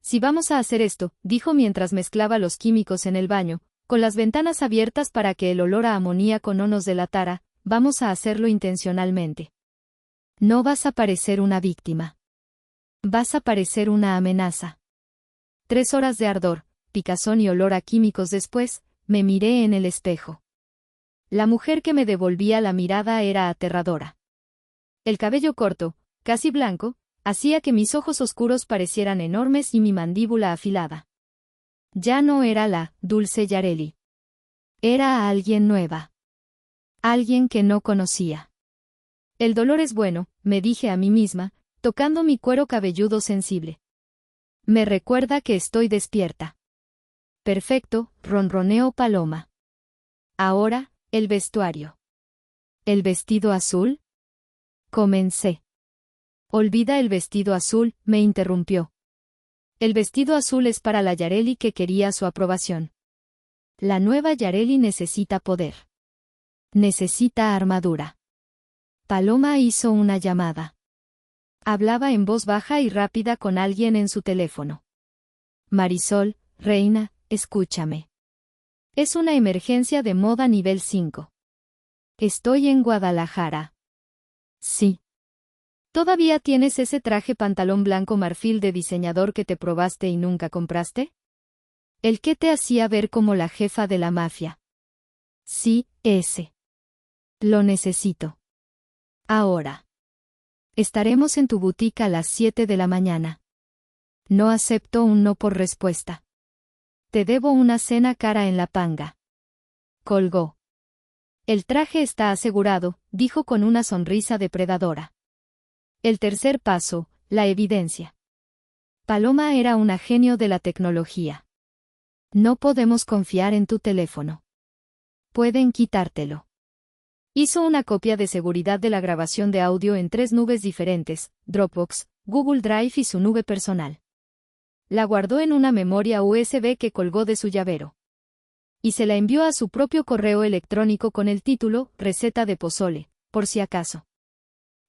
Si vamos a hacer esto, dijo mientras mezclaba los químicos en el baño, con las ventanas abiertas para que el olor a amoníaco no nos delatara, vamos a hacerlo intencionalmente. No vas a parecer una víctima. Vas a parecer una amenaza. 3 horas de ardor, picazón y olor a químicos después, me miré en el espejo. La mujer que me devolvía la mirada era aterradora. El cabello corto, casi blanco, hacía que mis ojos oscuros parecieran enormes y mi mandíbula afilada. Ya no era la dulce Yareli. Era alguien nueva. Alguien que no conocía. El dolor es bueno, me dije a mí misma, tocando mi cuero cabelludo sensible. Me recuerda que estoy despierta. Perfecto, ronroneó Paloma. Ahora, el vestuario. ¿El vestido azul? Comencé. Olvida el vestido azul, me interrumpió. El vestido azul es para la Yareli que quería su aprobación. La nueva Yareli necesita poder. Necesita armadura. Paloma hizo una llamada. Hablaba en voz baja y rápida con alguien en su teléfono. Marisol, reina, escúchame. Es una emergencia de moda nivel 5. Estoy en Guadalajara. Sí. ¿Todavía tienes ese traje pantalón blanco marfil de diseñador que te probaste y nunca compraste? El que te hacía ver como la jefa de la mafia. Sí, ese. Lo necesito. Ahora. Estaremos en tu boutique a las 7 de la mañana. No acepto un no por respuesta. Te debo una cena cara en la panga. Colgó. El traje está asegurado, dijo con una sonrisa depredadora. El tercer paso, la evidencia. Paloma era una genio de la tecnología. No podemos confiar en tu teléfono. Pueden quitártelo. Hizo una copia de seguridad de la grabación de audio en 3 nubes diferentes, Dropbox, Google Drive y su nube personal. La guardó en una memoria USB que colgó de su llavero. Y se la envió a su propio correo electrónico con el título, receta de pozole, por si acaso.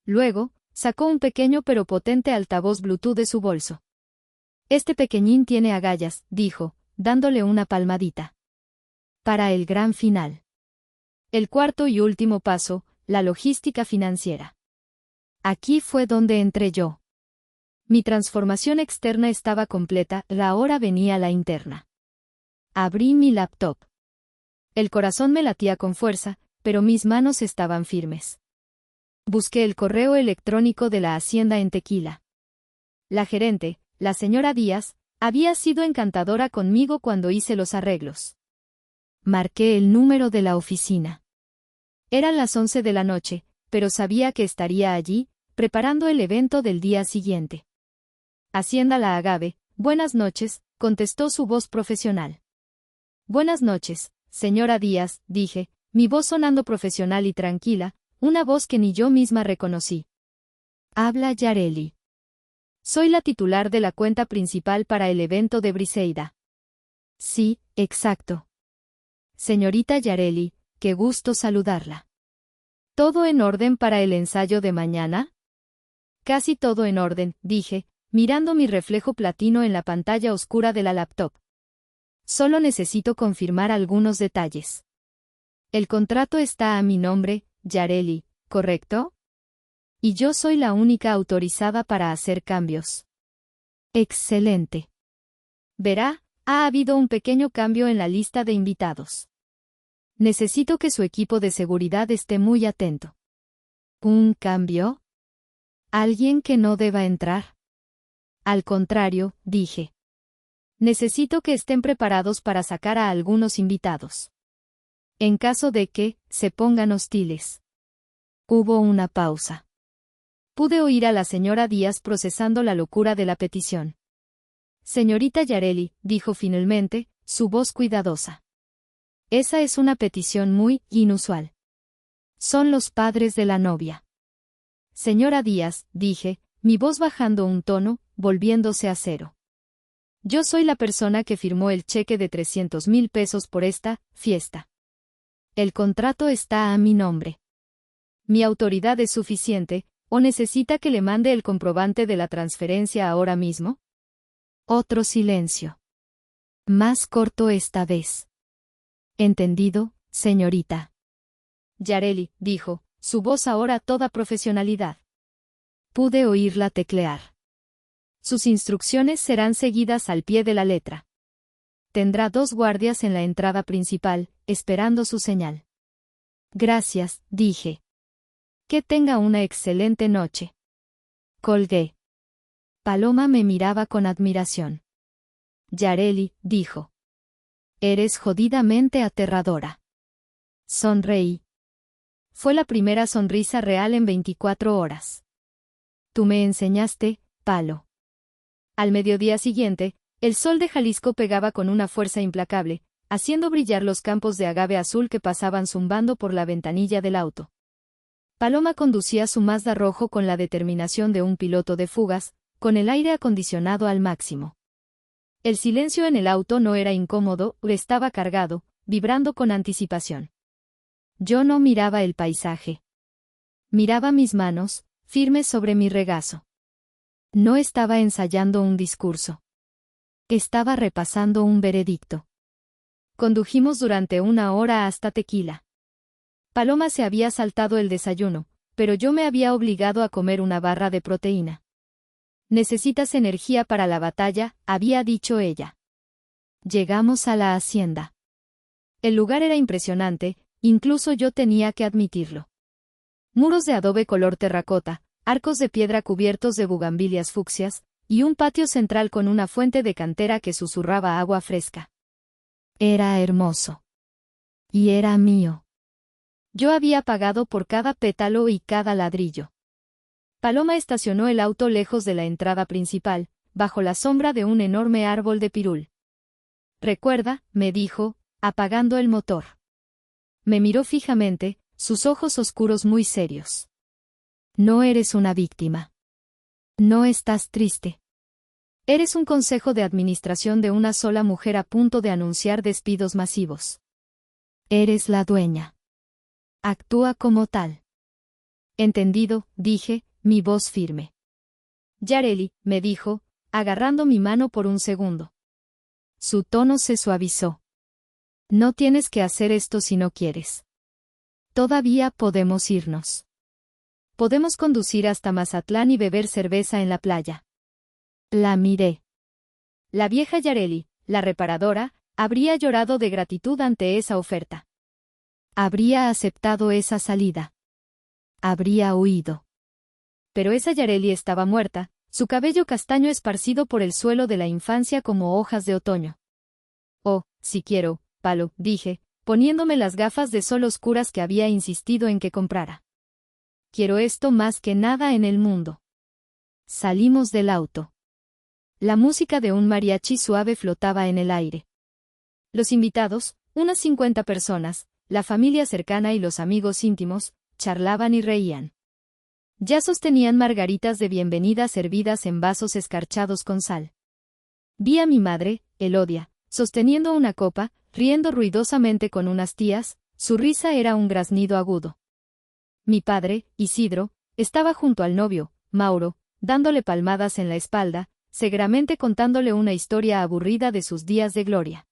Luego, sacó un pequeño pero potente altavoz Bluetooth de su bolso. Este pequeñín tiene agallas, dijo, dándole una palmadita. Para el gran final. El cuarto y último paso, la logística financiera. Aquí fue donde entré yo. Mi transformación externa estaba completa, ahora venía la interna. Abrí mi laptop. El corazón me latía con fuerza, pero mis manos estaban firmes. Busqué el correo electrónico de la hacienda en Tequila. La gerente, la señora Díaz, había sido encantadora conmigo cuando hice los arreglos. Marqué el número de la oficina. Eran las 11 de la noche, pero sabía que estaría allí, preparando el evento del día siguiente. Hacienda La Agave, buenas noches, contestó su voz profesional. Buenas noches, señora Díaz, dije, mi voz sonando profesional y tranquila, una voz que ni yo misma reconocí. Habla Yareli. Soy la titular de la cuenta principal para el evento de Briseida. Sí, exacto. Señorita Yareli, qué gusto saludarla. ¿Todo en orden para el ensayo de mañana? Casi todo en orden, dije, mirando mi reflejo platino en la pantalla oscura de la laptop. Solo necesito confirmar algunos detalles. El contrato está a mi nombre, Yareli, ¿correcto? Y yo soy la única autorizada para hacer cambios. Excelente. Verá, ha habido un pequeño cambio en la lista de invitados. Necesito que su equipo de seguridad esté muy atento. ¿Un cambio? ¿Alguien que no deba entrar? Al contrario, dije. Necesito que estén preparados para sacar a algunos invitados. En caso de que se pongan hostiles. Hubo una pausa. Pude oír a la señora Díaz procesando la locura de la petición. Señorita Yareli, dijo finalmente, su voz cuidadosa. Esa es una petición muy inusual. Son los padres de la novia. Señora Díaz, dije, mi voz bajando un tono, volviéndose a cero. Yo soy la persona que firmó el cheque de 300,000 pesos por esta fiesta. El contrato está a mi nombre. ¿Mi autoridad es suficiente, o necesita que le mande el comprobante de la transferencia ahora mismo? Otro silencio. Más corto esta vez. Entendido, señorita. Yareli, dijo, su voz ahora toda profesionalidad. Pude oírla teclear. Sus instrucciones serán seguidas al pie de la letra. Tendrá 2 guardias en la entrada principal, esperando su señal. Gracias, dije. Que tenga una excelente noche. Colgué. Paloma me miraba con admiración. Yareli, dijo. Eres jodidamente aterradora. Sonreí. Fue la primera sonrisa real en 24 horas. Tú me enseñaste, Palo. Al mediodía siguiente, el sol de Jalisco pegaba con una fuerza implacable, haciendo brillar los campos de agave azul que pasaban zumbando por la ventanilla del auto. Paloma conducía su Mazda rojo con la determinación de un piloto de fugas, con el aire acondicionado al máximo. El silencio en el auto no era incómodo, estaba cargado, vibrando con anticipación. Yo no miraba el paisaje. Miraba mis manos, firmes sobre mi regazo. No estaba ensayando un discurso. Estaba repasando un veredicto. Condujimos durante 1 hora hasta Tequila. Paloma se había saltado el desayuno, pero yo me había obligado a comer una barra de proteína. Necesitas energía para la batalla, había dicho ella. Llegamos a la hacienda. El lugar era impresionante, incluso yo tenía que admitirlo. Muros de adobe color terracota, arcos de piedra cubiertos de bugambilias fucsias, y un patio central con una fuente de cantera que susurraba agua fresca. Era hermoso. Y era mío. Yo había pagado por cada pétalo y cada ladrillo. Paloma estacionó el auto lejos de la entrada principal, bajo la sombra de un enorme árbol de pirul. Recuerda, me dijo, apagando el motor. Me miró fijamente, sus ojos oscuros muy serios. No eres una víctima. No estás triste. Eres un consejo de administración de una sola mujer a punto de anunciar despidos masivos. Eres la dueña. Actúa como tal. Entendido, dije, mi voz firme. Yareli, me dijo, agarrando mi mano por un segundo. Su tono se suavizó. No tienes que hacer esto si no quieres. Todavía podemos irnos. Podemos conducir hasta Mazatlán y beber cerveza en la playa. La miré. La vieja Yareli, la reparadora, habría llorado de gratitud ante esa oferta. Habría aceptado esa salida. Habría huido. Pero esa Yareli estaba muerta, su cabello castaño esparcido por el suelo de la infancia como hojas de otoño. Oh, si quiero, Palo, dije, poniéndome las gafas de sol oscuras que había insistido en que comprara. Quiero esto más que nada en el mundo. Salimos del auto. La música de un mariachi suave flotaba en el aire. Los invitados, unas 50 personas, la familia cercana y los amigos íntimos, charlaban y reían. Ya sostenían margaritas de bienvenida servidas en vasos escarchados con sal. Vi a mi madre, Elodia, sosteniendo una copa, riendo ruidosamente con unas tías, su risa era un graznido agudo. Mi padre, Isidro, estaba junto al novio, Mauro, dándole palmadas en la espalda, seguramente contándole una historia aburrida de sus días de gloria.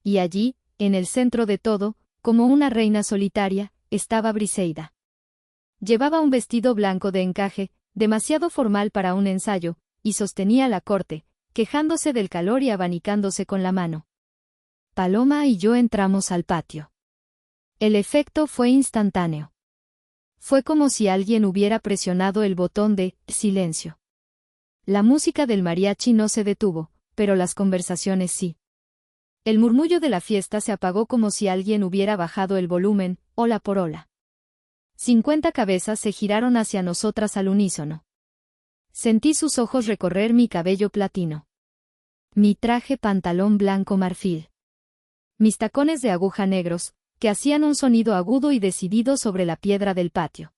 Y allí, en el centro de todo, como una reina solitaria, estaba Briseida. Llevaba un vestido blanco de encaje, demasiado formal para un ensayo, y sostenía la corte, quejándose del calor y abanicándose con la mano. Paloma y yo entramos al patio. El efecto fue instantáneo. Fue como si alguien hubiera presionado el botón de silencio. La música del mariachi no se detuvo, pero las conversaciones sí. El murmullo de la fiesta se apagó como si alguien hubiera bajado el volumen, ola por ola. 50 cabezas se giraron hacia nosotras al unísono. Sentí sus ojos recorrer mi cabello platino. Mi traje pantalón blanco marfil. Mis tacones de aguja negros, que hacían un sonido agudo y decidido sobre la piedra del patio.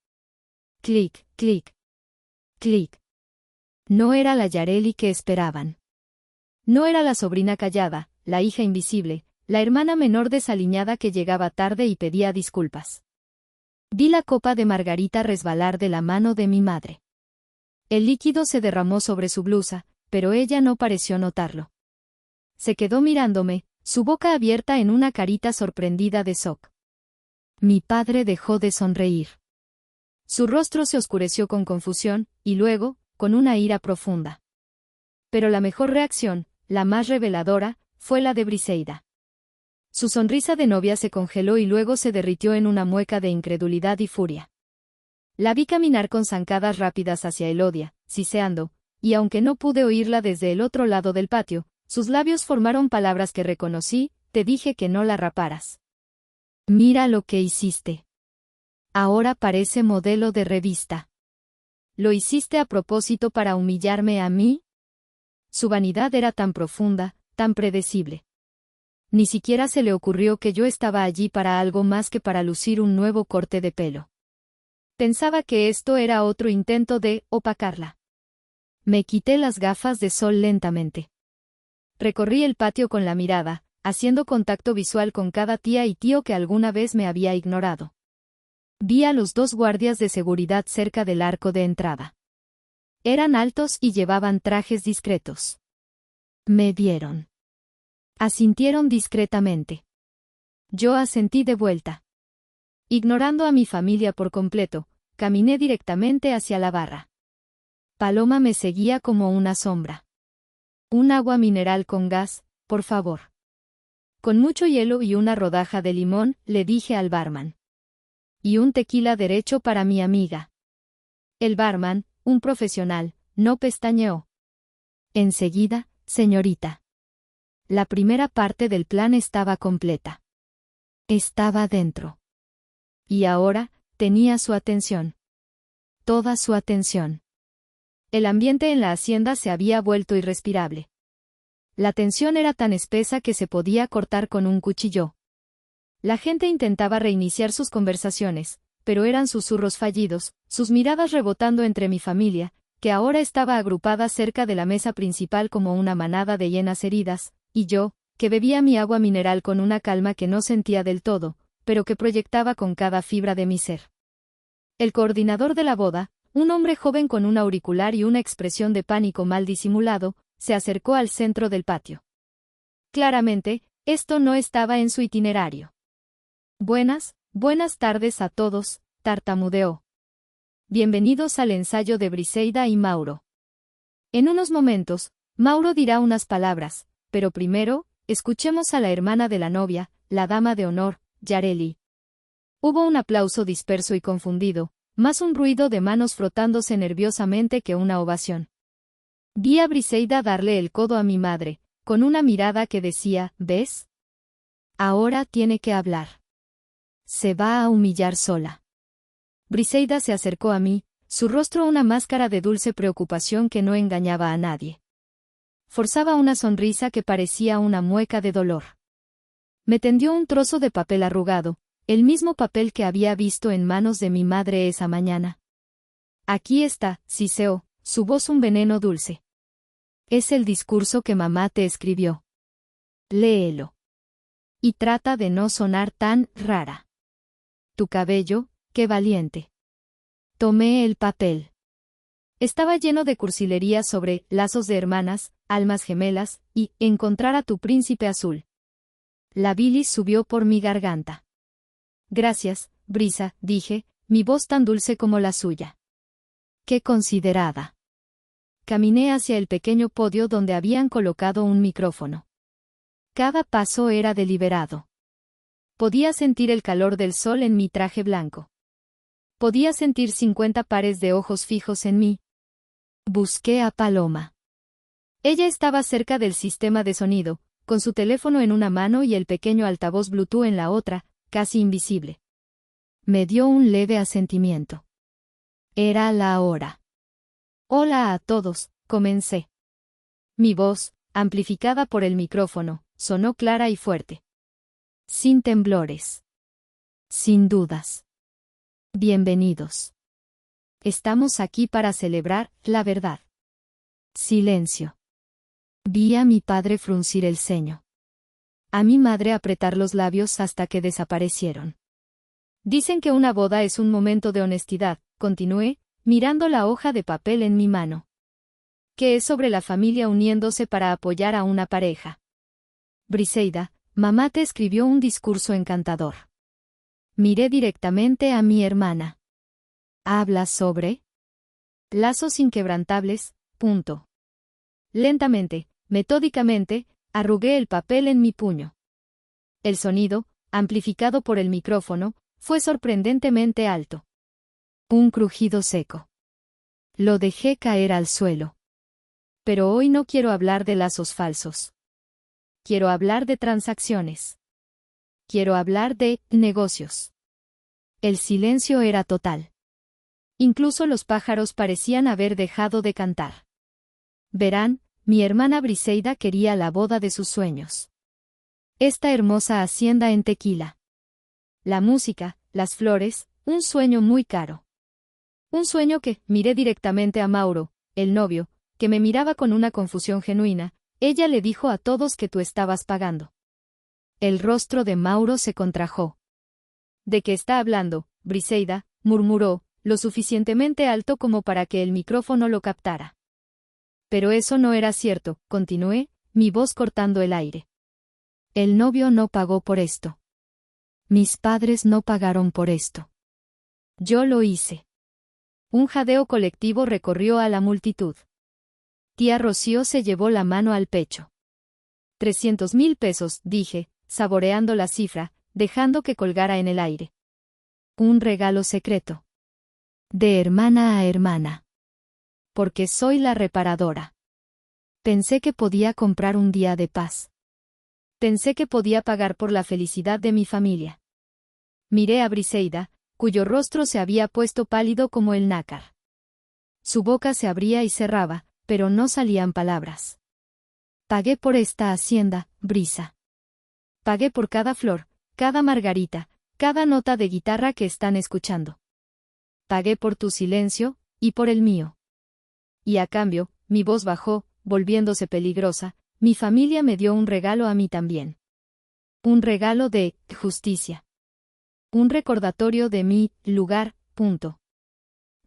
Clic, clic. Clic. No era la Yareli que esperaban. No era la sobrina callada, la hija invisible, la hermana menor desaliñada que llegaba tarde y pedía disculpas. Vi la copa de margarita resbalar de la mano de mi madre. El líquido se derramó sobre su blusa, pero ella no pareció notarlo. Se quedó mirándome, su boca abierta en una carita sorprendida de shock. Mi padre dejó de sonreír. Su rostro se oscureció con confusión, y luego, con una ira profunda. Pero la mejor reacción, la más reveladora, fue la de Briseida. Su sonrisa de novia se congeló y luego se derritió en una mueca de incredulidad y furia. La vi caminar con zancadas rápidas hacia Elodia, siseando, y aunque no pude oírla desde el otro lado del patio, sus labios formaron palabras que reconocí: te dije que no la raparas. Mira lo que hiciste. Ahora parece modelo de revista. ¿Lo hiciste a propósito para humillarme a mí? Su vanidad era tan profunda, tan predecible. Ni siquiera se le ocurrió que yo estaba allí para algo más que para lucir un nuevo corte de pelo. Pensaba que esto era otro intento de opacarla. Me quité las gafas de sol lentamente. Recorrí el patio con la mirada, haciendo contacto visual con cada tía y tío que alguna vez me había ignorado. Vi a los 2 guardias de seguridad cerca del arco de entrada. Eran altos y llevaban trajes discretos. Me vieron. Asintieron discretamente. Yo asentí de vuelta. Ignorando a mi familia por completo, caminé directamente hacia la barra. Paloma me seguía como una sombra. Un agua mineral con gas, por favor. Con mucho hielo y una rodaja de limón, le dije al barman. Y un tequila derecho para mi amiga. El barman, un profesional, no pestañeó. Enseguida, señorita. La primera parte del plan estaba completa. Estaba dentro. Y ahora, tenía su atención. Toda su atención. El ambiente en la hacienda se había vuelto irrespirable. La tensión era tan espesa que se podía cortar con un cuchillo. La gente intentaba reiniciar sus conversaciones, pero eran susurros fallidos, sus miradas rebotando entre mi familia, que ahora estaba agrupada cerca de la mesa principal como una manada de hienas heridas, y yo, que bebía mi agua mineral con una calma que no sentía del todo, pero que proyectaba con cada fibra de mi ser. El coordinador de la boda, un hombre joven con un auricular y una expresión de pánico mal disimulado, se acercó al centro del patio. Claramente, esto no estaba en su itinerario. Buenas tardes a todos, tartamudeó. Bienvenidos al ensayo de Briseida y Mauro. En unos momentos, Mauro dirá unas palabras, pero primero, escuchemos a la hermana de la novia, la dama de honor, Yareli. Hubo un aplauso disperso y confundido, más un ruido de manos frotándose nerviosamente que una ovación. Vi a Briseida darle el codo a mi madre, con una mirada que decía: ¿ves? Ahora tiene que hablar. Se va a humillar sola. Briseida se acercó a mí, su rostro una máscara de dulce preocupación que no engañaba a nadie. Forzaba una sonrisa que parecía una mueca de dolor. Me tendió un trozo de papel arrugado, el mismo papel que había visto en manos de mi madre esa mañana. Aquí está, siseó, su voz un veneno dulce. Es el discurso que mamá te escribió. Léelo. Y trata de no sonar tan rara. Tu cabello, qué valiente. Tomé el papel. Estaba lleno de cursilería sobre lazos de hermanas, almas gemelas, y encontrar a tu príncipe azul. La bilis subió por mi garganta. Gracias, Brisa, dije, mi voz tan dulce como la suya. Qué considerada. Caminé hacia el pequeño podio donde habían colocado un micrófono. Cada paso era deliberado. Podía sentir el calor del sol en mi traje blanco. Podía sentir 50 pares de ojos fijos en mí. Busqué a Paloma. Ella estaba cerca del sistema de sonido, con su teléfono en una mano y el pequeño altavoz Bluetooth en la otra, casi invisible. Me dio un leve asentimiento. Era la hora. Hola a todos, comencé. Mi voz, amplificada por el micrófono, sonó clara y fuerte. Sin temblores. Sin dudas. Bienvenidos. Estamos aquí para celebrar la verdad. Silencio. Vi a mi padre fruncir el ceño. A mi madre apretar los labios hasta que desaparecieron. Dicen que una boda es un momento de honestidad, continué, mirando la hoja de papel en mi mano. Que es sobre la familia uniéndose para apoyar a una pareja. Briseida, mamá te escribió un discurso encantador. Miré directamente a mi hermana. ¿Habla sobre? Lazos inquebrantables, punto. Lentamente, metódicamente, arrugué el papel en mi puño. El sonido, amplificado por el micrófono, fue sorprendentemente alto. Un crujido seco. Lo dejé caer al suelo. Pero hoy no quiero hablar de lazos falsos. Quiero hablar de transacciones. Quiero hablar de negocios. El silencio era total. Incluso los pájaros parecían haber dejado de cantar. Verán, mi hermana Briseida quería la boda de sus sueños. Esta hermosa hacienda en Tequila. La música, las flores, un sueño muy caro. Un sueño que, miré directamente a Mauro, el novio, que me miraba con una confusión genuina. Ella le dijo a todos que tú estabas pagando. El rostro de Mauro se contrajo. ¿De qué está hablando, Briseida?, murmuró, lo suficientemente alto como para que el micrófono lo captara. Pero eso no era cierto, continué, mi voz cortando el aire. El novio no pagó por esto. Mis padres no pagaron por esto. Yo lo hice. Un jadeo colectivo recorrió a la multitud. Tía Rocío se llevó la mano al pecho. 300.000 pesos, dije, saboreando la cifra, dejando que colgara en el aire. Un regalo secreto. De hermana a hermana. Porque soy la reparadora. Pensé que podía comprar un día de paz. Pensé que podía pagar por la felicidad de mi familia. Miré a Briseida, cuyo rostro se había puesto pálido como el nácar. Su boca se abría y cerraba, pero no salían palabras. Pagué por esta hacienda, Brisa. Pagué por cada flor, cada margarita, cada nota de guitarra que están escuchando. Pagué por tu silencio, y por el mío. Y a cambio, mi voz bajó, volviéndose peligrosa, mi familia me dio un regalo a mí también. Un regalo de justicia. Un recordatorio de mi lugar, punto.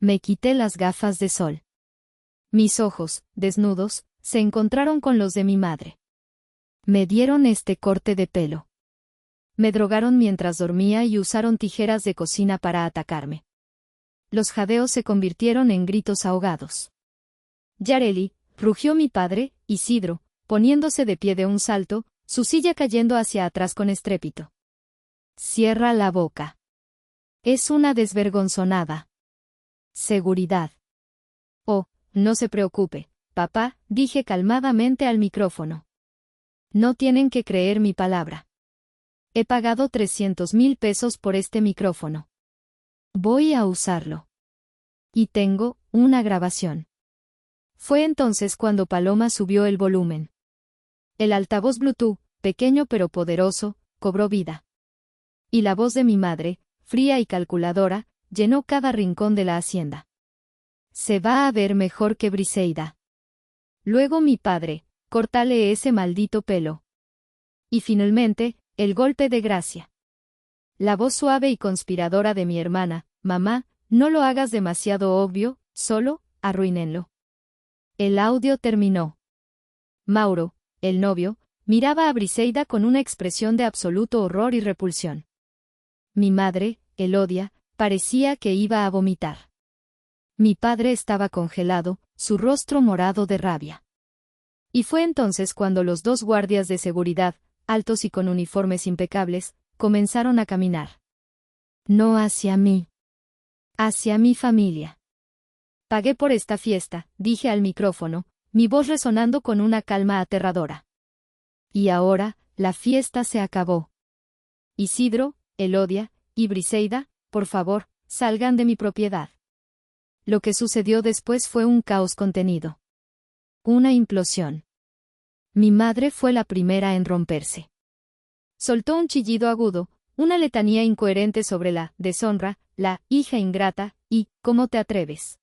Me quité las gafas de sol. Mis ojos, desnudos, se encontraron con los de mi madre. Me dieron este corte de pelo. Me drogaron mientras dormía y usaron tijeras de cocina para atacarme. Los jadeos se convirtieron en gritos ahogados. Yareli, rugió mi padre, Isidro, poniéndose de pie de un salto, su silla cayendo hacia atrás con estrépito. Cierra la boca. Es una desvergonzonada. Seguridad. Oh, no se preocupe, papá, dije calmadamente al micrófono. No tienen que creer mi palabra. He pagado 300.000 pesos por este micrófono. Voy a usarlo. Y tengo una grabación. Fue entonces cuando Paloma subió el volumen. El altavoz Bluetooth, pequeño pero poderoso, cobró vida. Y la voz de mi madre, fría y calculadora, llenó cada rincón de la hacienda. Se va a ver mejor que Briseida. Luego mi padre, córtale ese maldito pelo. Y finalmente, el golpe de gracia. La voz suave y conspiradora de mi hermana, mamá, no lo hagas demasiado obvio, solo, arruínenlo. El audio terminó. Mauro, el novio, miraba a Briseida con una expresión de absoluto horror y repulsión. Mi madre, Elodia, parecía que iba a vomitar. Mi padre estaba congelado, su rostro morado de rabia. Y fue entonces cuando los dos guardias de seguridad, altos y con uniformes impecables, comenzaron a caminar. No hacia mí. Hacia mi familia. Pagué por esta fiesta, dije al micrófono, mi voz resonando con una calma aterradora. Y ahora, la fiesta se acabó. Isidro, Elodia, y Briseida, por favor, salgan de mi propiedad. Lo que sucedió después fue un caos contenido. Una implosión. Mi madre fue la primera en romperse. Soltó un chillido agudo, una letanía incoherente sobre la deshonra, la hija ingrata, y ¿cómo te atreves?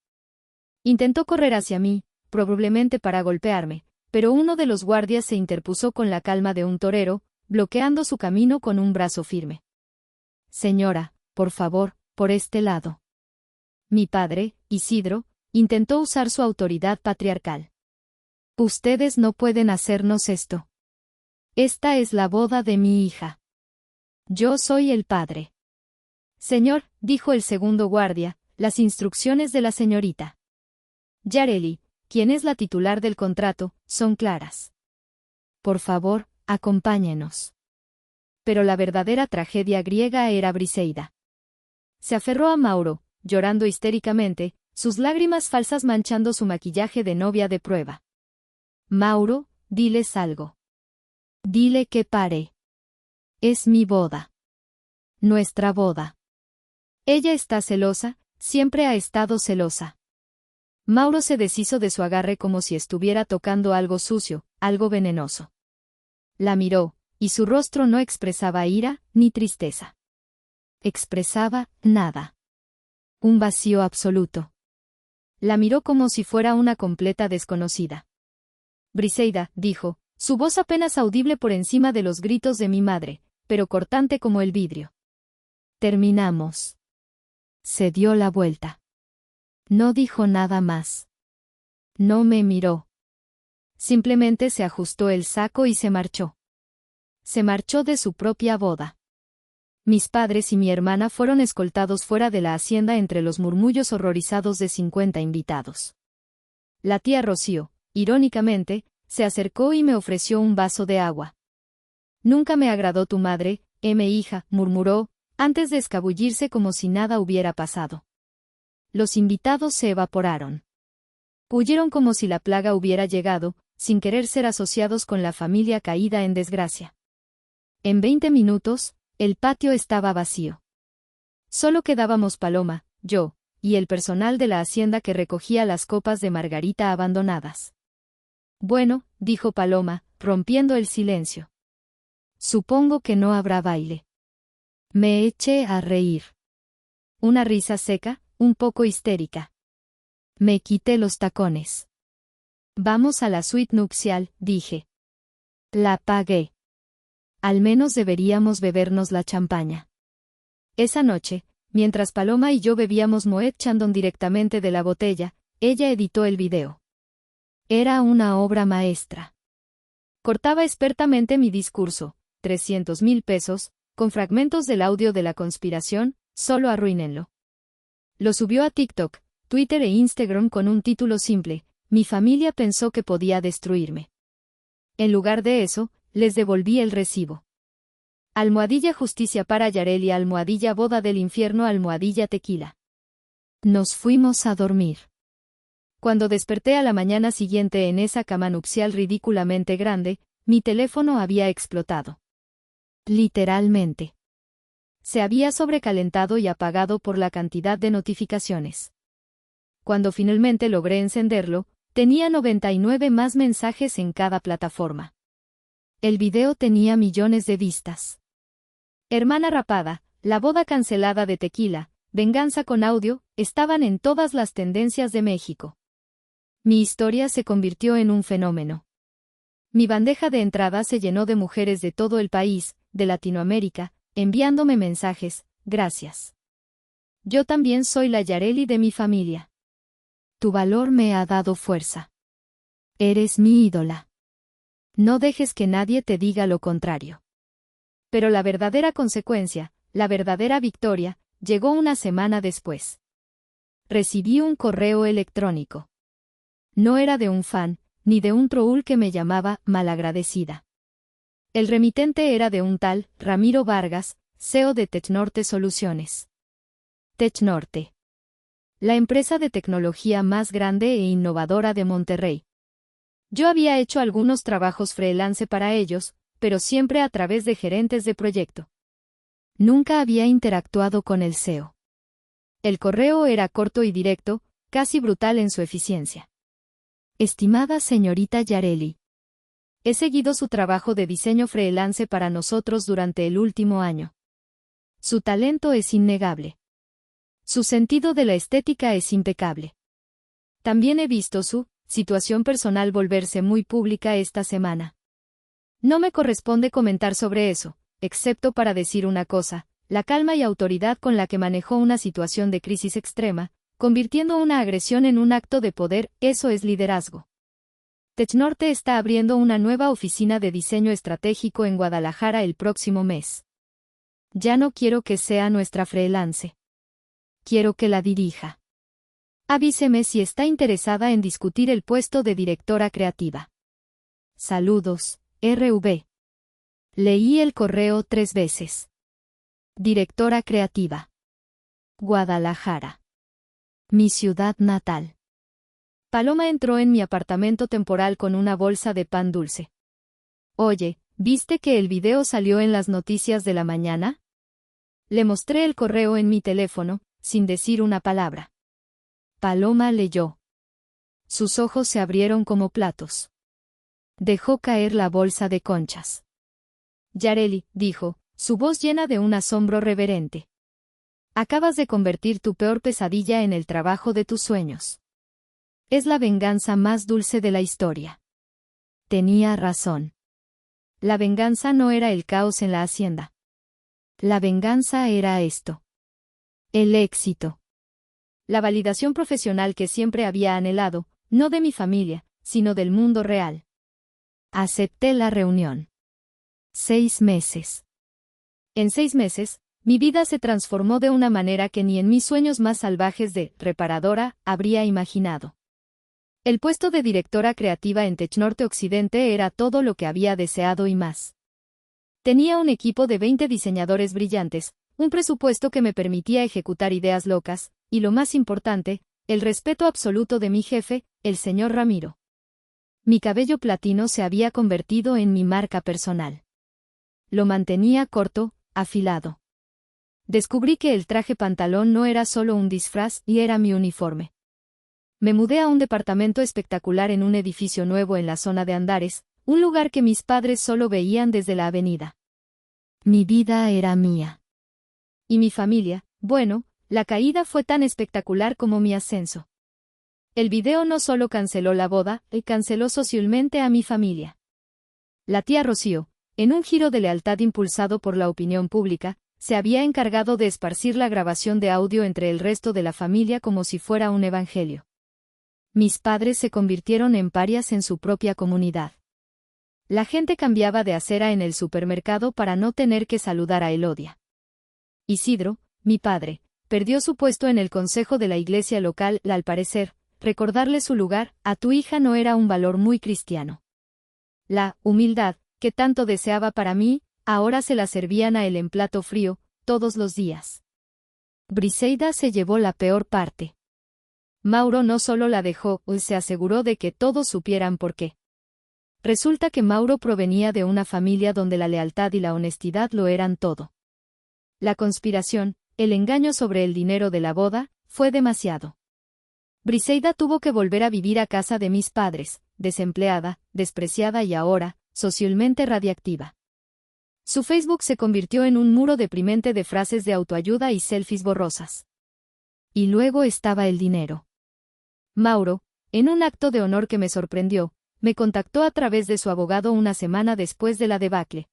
Intentó correr hacia mí, probablemente para golpearme, pero uno de los guardias se interpuso con la calma de un torero, bloqueando su camino con un brazo firme. Señora, por favor, por este lado. Mi padre, Isidro, intentó usar su autoridad patriarcal. Ustedes no pueden hacernos esto. Esta es la boda de mi hija. Yo soy el padre. Señor, dijo el segundo guardia, las instrucciones de la señorita Yareli, quien es la titular del contrato, son claras. Por favor, acompáñenos. pero la verdadera tragedia griega era Briseida. Se aferró a Mauro, llorando histéricamente, sus lágrimas falsas manchando su maquillaje de novia de prueba. Mauro, diles algo. Dile que pare. Es mi boda. Nuestra boda. Ella está celosa, siempre ha estado celosa. Mauro se deshizo de su agarre como si estuviera tocando algo sucio, algo venenoso. La miró, y su rostro no expresaba ira, ni tristeza. Expresaba nada. Un vacío absoluto. La miró como si fuera una completa desconocida. Briseida, dijo, su voz apenas audible por encima de los gritos de mi madre, pero cortante como el vidrio. Terminamos. Se dio la vuelta. No dijo nada más. No me miró. Simplemente se ajustó el saco y se marchó. Se marchó de su propia boda. Mis padres y mi hermana fueron escoltados fuera de la hacienda entre los murmullos horrorizados de 50 invitados. La tía Rocío, irónicamente, se acercó y me ofreció un vaso de agua. Nunca me agradó tu madre, hija, murmuró, antes de escabullirse como si nada hubiera pasado. Los invitados se evaporaron. Huyeron como si la plaga hubiera llegado, sin querer ser asociados con la familia caída en desgracia. En 20 minutos, el patio estaba vacío. Solo quedábamos Paloma, yo, y el personal de la hacienda que recogía las copas de margarita abandonadas. Bueno, dijo Paloma, rompiendo el silencio. Supongo que no habrá baile. Me eché a reír. Una risa seca, un poco histérica. Me quité los tacones. Vamos a la suite nupcial, dije. La pagué. Al menos deberíamos bebernos la champaña. Esa noche, mientras Paloma y yo bebíamos Moet Chandon directamente de la botella, ella editó el video. Era una obra maestra. Cortaba expertamente mi discurso, 300,000 pesos, con fragmentos del audio de la conspiración, solo arruínenlo. Lo subió a TikTok, Twitter e Instagram con un título simple, mi familia pensó que podía destruirme. En lugar de eso, les devolví el recibo. Almohadilla justicia para Yareli, almohadilla boda del infierno, almohadilla tequila. Nos fuimos a dormir. Cuando desperté a la mañana siguiente en esa cama nupcial ridículamente grande, mi teléfono había explotado. Literalmente. Se había sobrecalentado y apagado por la cantidad de notificaciones. Cuando finalmente logré encenderlo, tenía 99 más mensajes en cada plataforma. El video tenía millones de vistas. Hermana rapada, la boda cancelada de Tequila, venganza con audio, estaban en todas las tendencias de México. Mi historia se convirtió en un fenómeno. Mi bandeja de entrada se llenó de mujeres de todo el país, de Latinoamérica, enviándome mensajes, gracias. Yo también soy la Yareli de mi familia. Tu valor me ha dado fuerza. Eres mi ídola. No dejes que nadie te diga lo contrario. Pero la verdadera consecuencia, la verdadera victoria, llegó una semana después. Recibí un correo electrónico. No era de un fan, ni de un troll que me llamaba malagradecida. El remitente era de un tal Ramiro Vargas, CEO de Technorte Soluciones. Technorte. La empresa de tecnología más grande e innovadora de Monterrey. Yo había hecho algunos trabajos freelance para ellos, pero siempre a través de gerentes de proyecto. Nunca había interactuado con el CEO. El correo era corto y directo, casi brutal en su eficiencia. Estimada señorita Yareli. He seguido su trabajo de diseño freelance para nosotros durante el último año. Su talento es innegable. Su sentido de la estética es impecable. También he visto su situación personal volverse muy pública esta semana. No me corresponde comentar sobre eso, excepto para decir una cosa, la calma y autoridad con la que manejó una situación de crisis extrema, convirtiendo una agresión en un acto de poder, eso es liderazgo. Technorte está abriendo una nueva oficina de diseño estratégico en Guadalajara el próximo mes. Ya no quiero que sea nuestra freelance. Quiero que la dirija. Avíseme si está interesada en discutir el puesto de directora creativa. Saludos, RV. Leí el correo 3 veces. Directora creativa. Guadalajara. Mi ciudad natal. Paloma entró en mi apartamento temporal con una bolsa de pan dulce. Oye, ¿viste que el video salió en las noticias de la mañana? Le mostré el correo en mi teléfono, sin decir una palabra. Paloma leyó. Sus ojos se abrieron como platos. Dejó caer la bolsa de conchas. Yareli, dijo, su voz llena de un asombro reverente. Acabas de convertir tu peor pesadilla en el trabajo de tus sueños. Es la venganza más dulce de la historia. Tenía razón. La venganza no era el caos en la hacienda. La venganza era esto. El éxito. La validación profesional que siempre había anhelado, no de mi familia, sino del mundo real. Acepté la reunión. 6 meses. En 6 meses, mi vida se transformó de una manera que ni en mis sueños más salvajes de reparadora habría imaginado. El puesto de directora creativa en TechNorte Occidente era todo lo que había deseado y más. Tenía un equipo de 20 diseñadores brillantes, un presupuesto que me permitía ejecutar ideas locas, y lo más importante, el respeto absoluto de mi jefe, el señor Ramiro. Mi cabello platino se había convertido en mi marca personal. Lo mantenía corto, afilado. Descubrí que el traje pantalón no era solo un disfraz y era mi uniforme. Me mudé a un departamento espectacular en un edificio nuevo en la zona de Andares, un lugar que mis padres solo veían desde la avenida. Mi vida era mía. Y mi familia, bueno, la caída fue tan espectacular como mi ascenso. El video no solo canceló la boda, canceló socialmente a mi familia. La tía Rocío, en un giro de lealtad impulsado por la opinión pública, se había encargado de esparcir la grabación de audio entre el resto de la familia como si fuera un evangelio. Mis padres se convirtieron en parias en su propia comunidad. La gente cambiaba de acera en el supermercado para no tener que saludar a Elodia. Isidro, mi padre, perdió su puesto en el consejo de la iglesia local, al parecer, recordarle su lugar a tu hija no era un valor muy cristiano. La humildad, que tanto deseaba para mí, ahora se la servían a él en plato frío, todos los días. Briseida se llevó la peor parte. Mauro no solo la dejó, se aseguró de que todos supieran por qué. Resulta que Mauro provenía de una familia donde la lealtad y la honestidad lo eran todo. La conspiración, el engaño sobre el dinero de la boda, fue demasiado. Briseida tuvo que volver a vivir a casa de mis padres, desempleada, despreciada y ahora, socialmente radiactiva. Su Facebook se convirtió en un muro deprimente de frases de autoayuda y selfies borrosas. Y luego estaba el dinero. Mauro, en un acto de honor que me sorprendió, me contactó a través de su abogado una semana después de la debacle.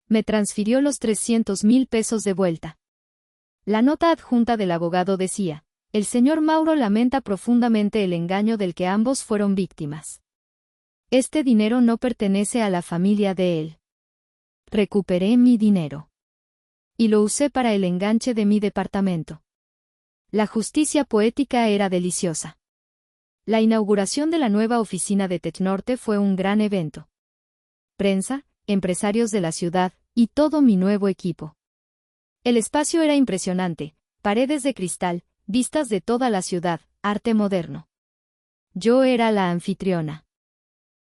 Me transfirió los 300,000 pesos de vuelta. La nota adjunta del abogado decía, el señor Mauro lamenta profundamente el engaño del que ambos fueron víctimas. Este dinero no pertenece a la familia de él. Recuperé mi dinero. Y lo usé para el enganche de mi departamento. La justicia poética era deliciosa. La inauguración de la nueva oficina de TechNorte fue un gran evento. Prensa, empresarios de la ciudad, y todo mi nuevo equipo. El espacio era impresionante, paredes de cristal, vistas de toda la ciudad, arte moderno. Yo era la anfitriona.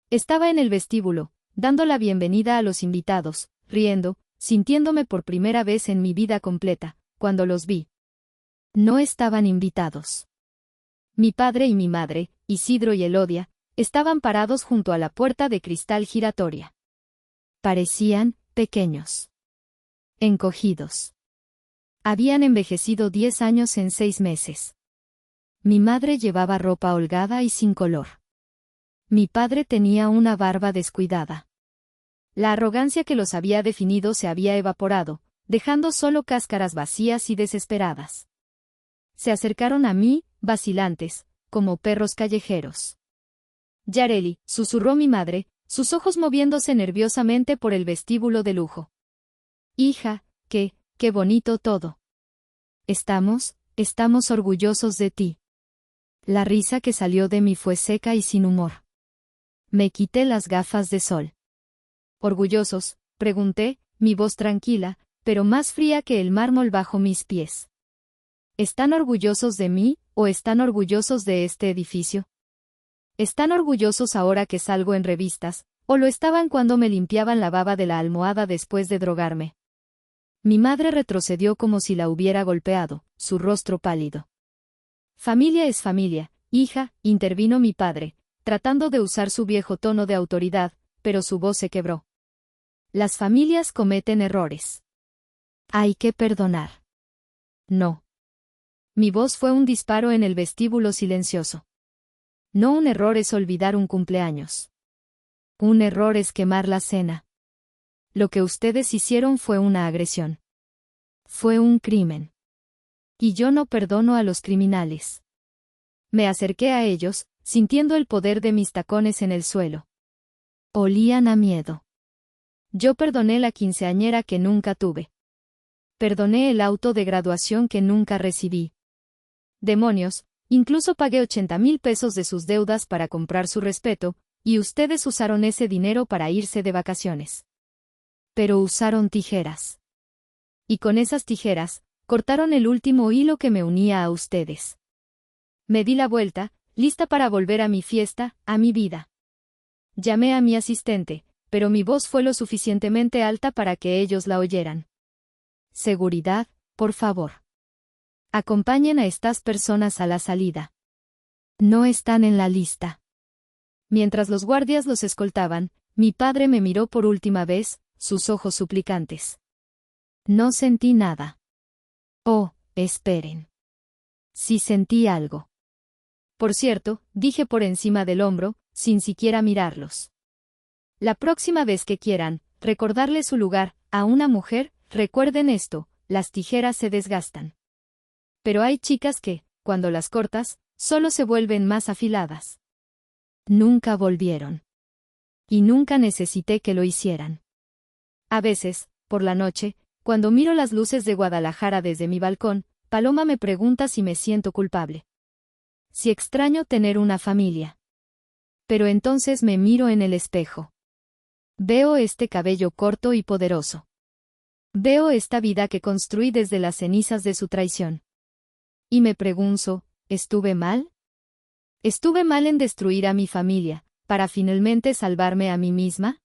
Estaba en el vestíbulo, dando la bienvenida a los invitados, riendo, sintiéndome por primera vez en mi vida completa, cuando los vi. No estaban invitados. Mi padre y mi madre, Isidro y Elodia, estaban parados junto a la puerta de cristal giratoria. Parecían pequeños. Encogidos. Habían envejecido 10 años en 6 meses. Mi madre llevaba ropa holgada y sin color. Mi padre tenía una barba descuidada. La arrogancia que los había definido se había evaporado, dejando solo cáscaras vacías y desesperadas. Se acercaron a mí, vacilantes, como perros callejeros. Yareli, susurró mi madre, sus ojos moviéndose nerviosamente por el vestíbulo de lujo. Hija, qué bonito todo. Estamos orgullosos de ti. La risa que salió de mí fue seca y sin humor. Me quité las gafas de sol. Orgullosos, Pregunté, mi voz tranquila, pero más fría que el mármol bajo mis pies. ¿Están orgullosos de mí, o están orgullosos de este edificio? ¿Están orgullosos ahora que salgo en revistas, o lo estaban cuando me limpiaban la baba de la almohada después de drogarme? Mi madre retrocedió como si la hubiera golpeado, su rostro pálido. Familia es familia, hija, intervino mi padre, tratando de usar su viejo tono de autoridad, pero su voz se quebró. Las familias cometen errores. Hay que perdonar. No. Mi voz fue un disparo en el vestíbulo silencioso. No, un error es olvidar un cumpleaños. Un error es quemar la cena. Lo que ustedes hicieron fue una agresión. Fue un crimen. Y yo no perdono a los criminales. Me acerqué a ellos, sintiendo el poder de mis tacones en el suelo. Olían a miedo. Yo perdoné la quinceañera que nunca tuve. Perdoné el auto de graduación que nunca recibí. Demonios, incluso pagué 80,000 pesos de sus deudas para comprar su respeto, y ustedes usaron ese dinero para irse de vacaciones. Pero usaron tijeras. Y con esas tijeras, cortaron el último hilo que me unía a ustedes. Me di la vuelta, lista para volver a mi fiesta, a mi vida. Llamé a mi asistente, pero mi voz fue lo suficientemente alta para que ellos la oyeran. Seguridad, por favor. Acompañen a estas personas a la salida. No están en la lista. Mientras los guardias los escoltaban, mi padre me miró por última vez, sus ojos suplicantes. No sentí nada. Oh, esperen. Sí sentí algo. Por cierto, dije por encima del hombro, sin siquiera mirarlos. La próxima vez que quieran recordarle su lugar a una mujer, recuerden esto, las tijeras se desgastan. Pero hay chicas que, cuando las cortas, solo se vuelven más afiladas. Nunca volvieron. Y nunca necesité que lo hicieran. A veces, por la noche, cuando miro las luces de Guadalajara desde mi balcón, Paloma me pregunta si me siento culpable. Si extraño tener una familia. Pero entonces me miro en el espejo. Veo este cabello corto y poderoso. Veo esta vida que construí desde las cenizas de su traición. Y me pregunto, ¿estuve mal? ¿Estuve mal en destruir a mi familia, para finalmente salvarme a mí misma?